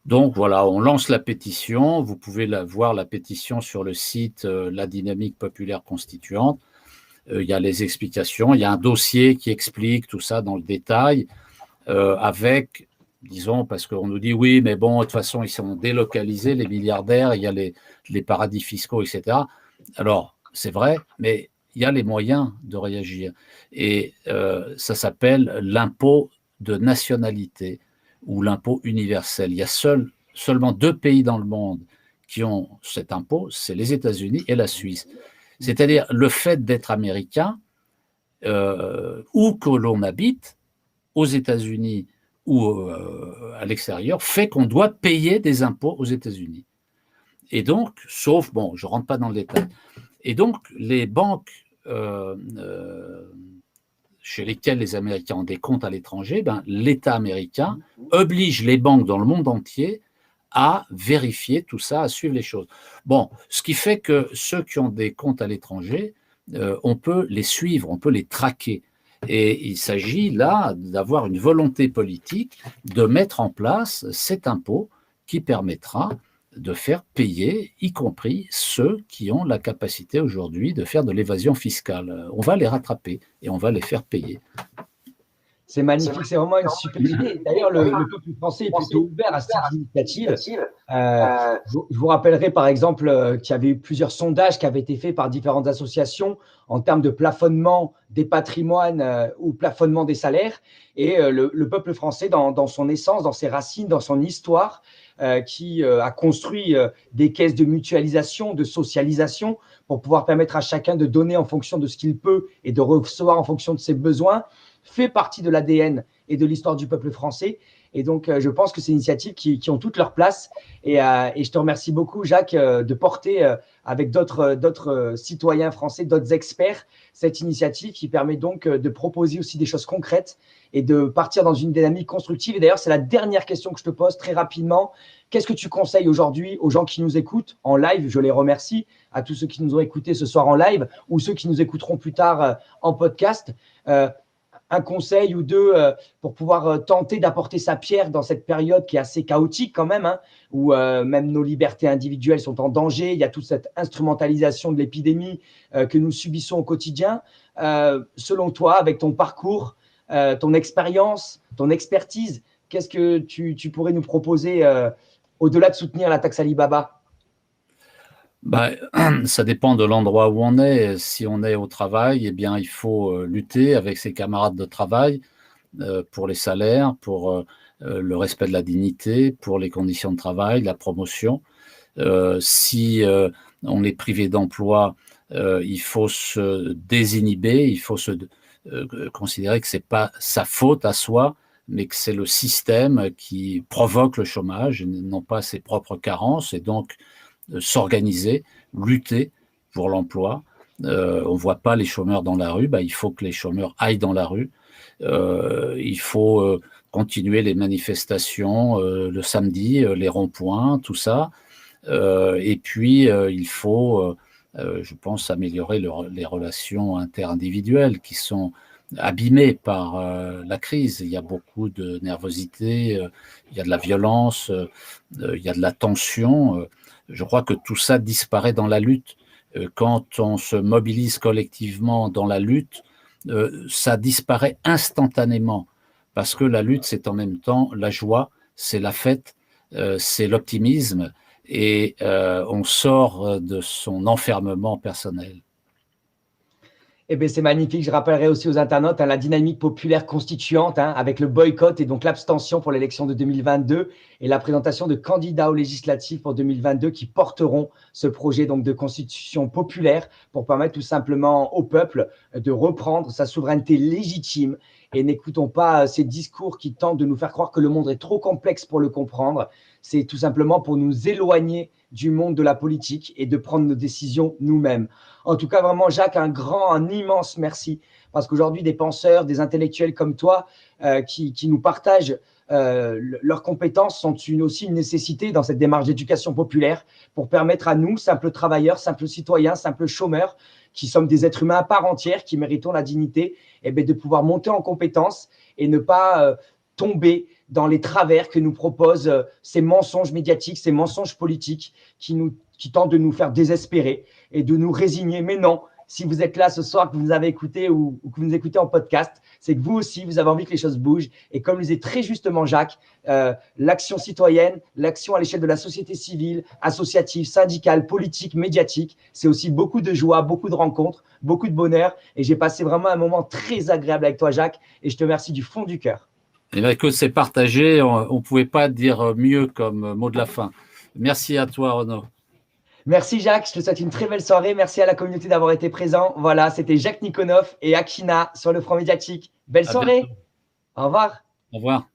Donc voilà, on lance la pétition. Vous pouvez voir la pétition sur le site La Dynamique Populaire Constituante. Il y a les explications, il y a un dossier qui explique tout ça dans le détail avec, disons, parce qu'on nous dit oui, mais bon, de toute façon, ils sont délocalisés, les milliardaires, il y a les paradis fiscaux, etc. Alors, c'est vrai, mais il y a les moyens de réagir. Et ça s'appelle l'impôt de nationalité ou l'impôt universel. Il y a seulement 2 pays dans le monde qui ont cet impôt, c'est les États-Unis et la Suisse. C'est-à-dire le fait d'être américain, où que l'on habite, aux États-Unis ou à l'extérieur, fait qu'on doit payer des impôts aux États-Unis. Et donc, sauf, bon, je ne rentre pas dans le détail. Et donc, les banques chez lesquelles les Américains ont des comptes à l'étranger, ben, l'État américain oblige les banques dans le monde entier à vérifier tout ça, à suivre les choses. Bon, ce qui fait que ceux qui ont des comptes à l'étranger, on peut les suivre, on peut les traquer. Et il s'agit là d'avoir une volonté politique de mettre en place cet impôt qui permettra de faire payer, y compris ceux qui ont la capacité aujourd'hui de faire de l'évasion fiscale. On va les rattraper et on va les faire payer. C'est magnifique, c'est vraiment une super idée. D'ailleurs, le peuple français est plutôt ouvert à ce type d'initiative. Je vous rappellerai par exemple qu'il y avait eu plusieurs sondages qui avaient été faits par différentes associations en termes de plafonnement des patrimoines ou plafonnement des salaires. Et le peuple français, dans son essence, dans ses racines, dans son histoire, qui a construit des caisses de mutualisation, de socialisation, pour pouvoir permettre à chacun de donner en fonction de ce qu'il peut et de recevoir en fonction de ses besoins, fait partie de l'ADN et de l'histoire du peuple français. Et donc, je pense que c'est une initiative qui ont toute leur place. Et je te remercie beaucoup, Jacques, de porter avec d'autres citoyens français, d'autres experts, cette initiative qui permet donc de proposer aussi des choses concrètes et de partir dans une dynamique constructive. Et d'ailleurs, c'est la dernière question que je te pose très rapidement. Qu'est-ce que tu conseilles aujourd'hui aux gens qui nous écoutent en live? Je les remercie, à tous ceux qui nous ont écoutés ce soir en live ou ceux qui nous écouteront plus tard en podcast. un conseil ou deux pour pouvoir tenter d'apporter sa pierre dans cette période qui est assez chaotique quand même, hein, où même nos libertés individuelles sont en danger. Il y a toute cette instrumentalisation de l'épidémie que nous subissons au quotidien. Selon toi, avec ton parcours, ton expérience, ton expertise, qu'est-ce que tu pourrais nous proposer au-delà de soutenir la taxe Alibaba? Bah, ça dépend de l'endroit où on est. Si on est au travail, eh bien, il faut lutter avec ses camarades de travail pour les salaires, pour le respect de la dignité, pour les conditions de travail, la promotion. Si on est privé d'emploi, il faut se désinhiber, il faut se considérer que c'est pas sa faute à soi, mais que c'est le système qui provoque le chômage, non pas ses propres carences, et donc s'organiser, lutter pour l'emploi. On ne voit pas les chômeurs dans la rue, bah, il faut que les chômeurs aillent dans la rue. Il faut continuer les manifestations le samedi, les ronds-points, tout ça. Et puis, il faut, je pense, améliorer les relations interindividuelles qui sont abîmées par la crise. Il y a beaucoup de nervosité, il y a de la violence, il y a de la tension. Je crois que tout ça disparaît dans la lutte. Quand on se mobilise collectivement dans la lutte, ça disparaît instantanément, parce que la lutte, c'est en même temps la joie, c'est la fête, c'est l'optimisme, et on sort de son enfermement personnel. Eh bien, c'est magnifique. Je rappellerai aussi aux internautes la dynamique populaire constituante avec le boycott et donc l'abstention pour l'élection de 2022 et la présentation de candidats aux législatives pour 2022 qui porteront ce projet donc de constitution populaire pour permettre tout simplement au peuple de reprendre sa souveraineté légitime. Et n'écoutons pas ces discours qui tentent de nous faire croire que le monde est trop complexe pour le comprendre. C'est tout simplement pour nous éloigner du monde de la politique et de prendre nos décisions nous-mêmes. En tout cas, vraiment, Jacques, un immense merci. Parce qu'aujourd'hui, des penseurs, des intellectuels comme toi qui nous partagent leurs compétences sont aussi une nécessité dans cette démarche d'éducation populaire pour permettre à nous, simples travailleurs, simples citoyens, simples chômeurs, qui sommes des êtres humains à part entière, qui méritons la dignité, et bien de pouvoir monter en compétences et ne pas tomber dans les travers que nous proposent ces mensonges médiatiques, ces mensonges politiques qui tentent de nous faire désespérer et de nous résigner. Mais non, si vous êtes là ce soir, que vous nous avez écouté ou que vous nous écoutez en podcast, c'est que vous aussi, vous avez envie que les choses bougent. Et comme le disait très justement Jacques, l'action citoyenne, l'action à l'échelle de la société civile, associative, syndicale, politique, médiatique, c'est aussi beaucoup de joie, beaucoup de rencontres, beaucoup de bonheur. Et j'ai passé vraiment un moment très agréable avec toi, Jacques, et je te remercie du fond du cœur. Et bien que c'est partagé, on ne pouvait pas dire mieux comme mot de la fin. Merci à toi, Renaud. Merci Jacques, je te souhaite une très belle soirée. Merci à la communauté d'avoir été présent. Voilà, c'était Jacques Nikonov et Akina sur le Front Médiatique. Belle soirée. Au revoir. Au revoir.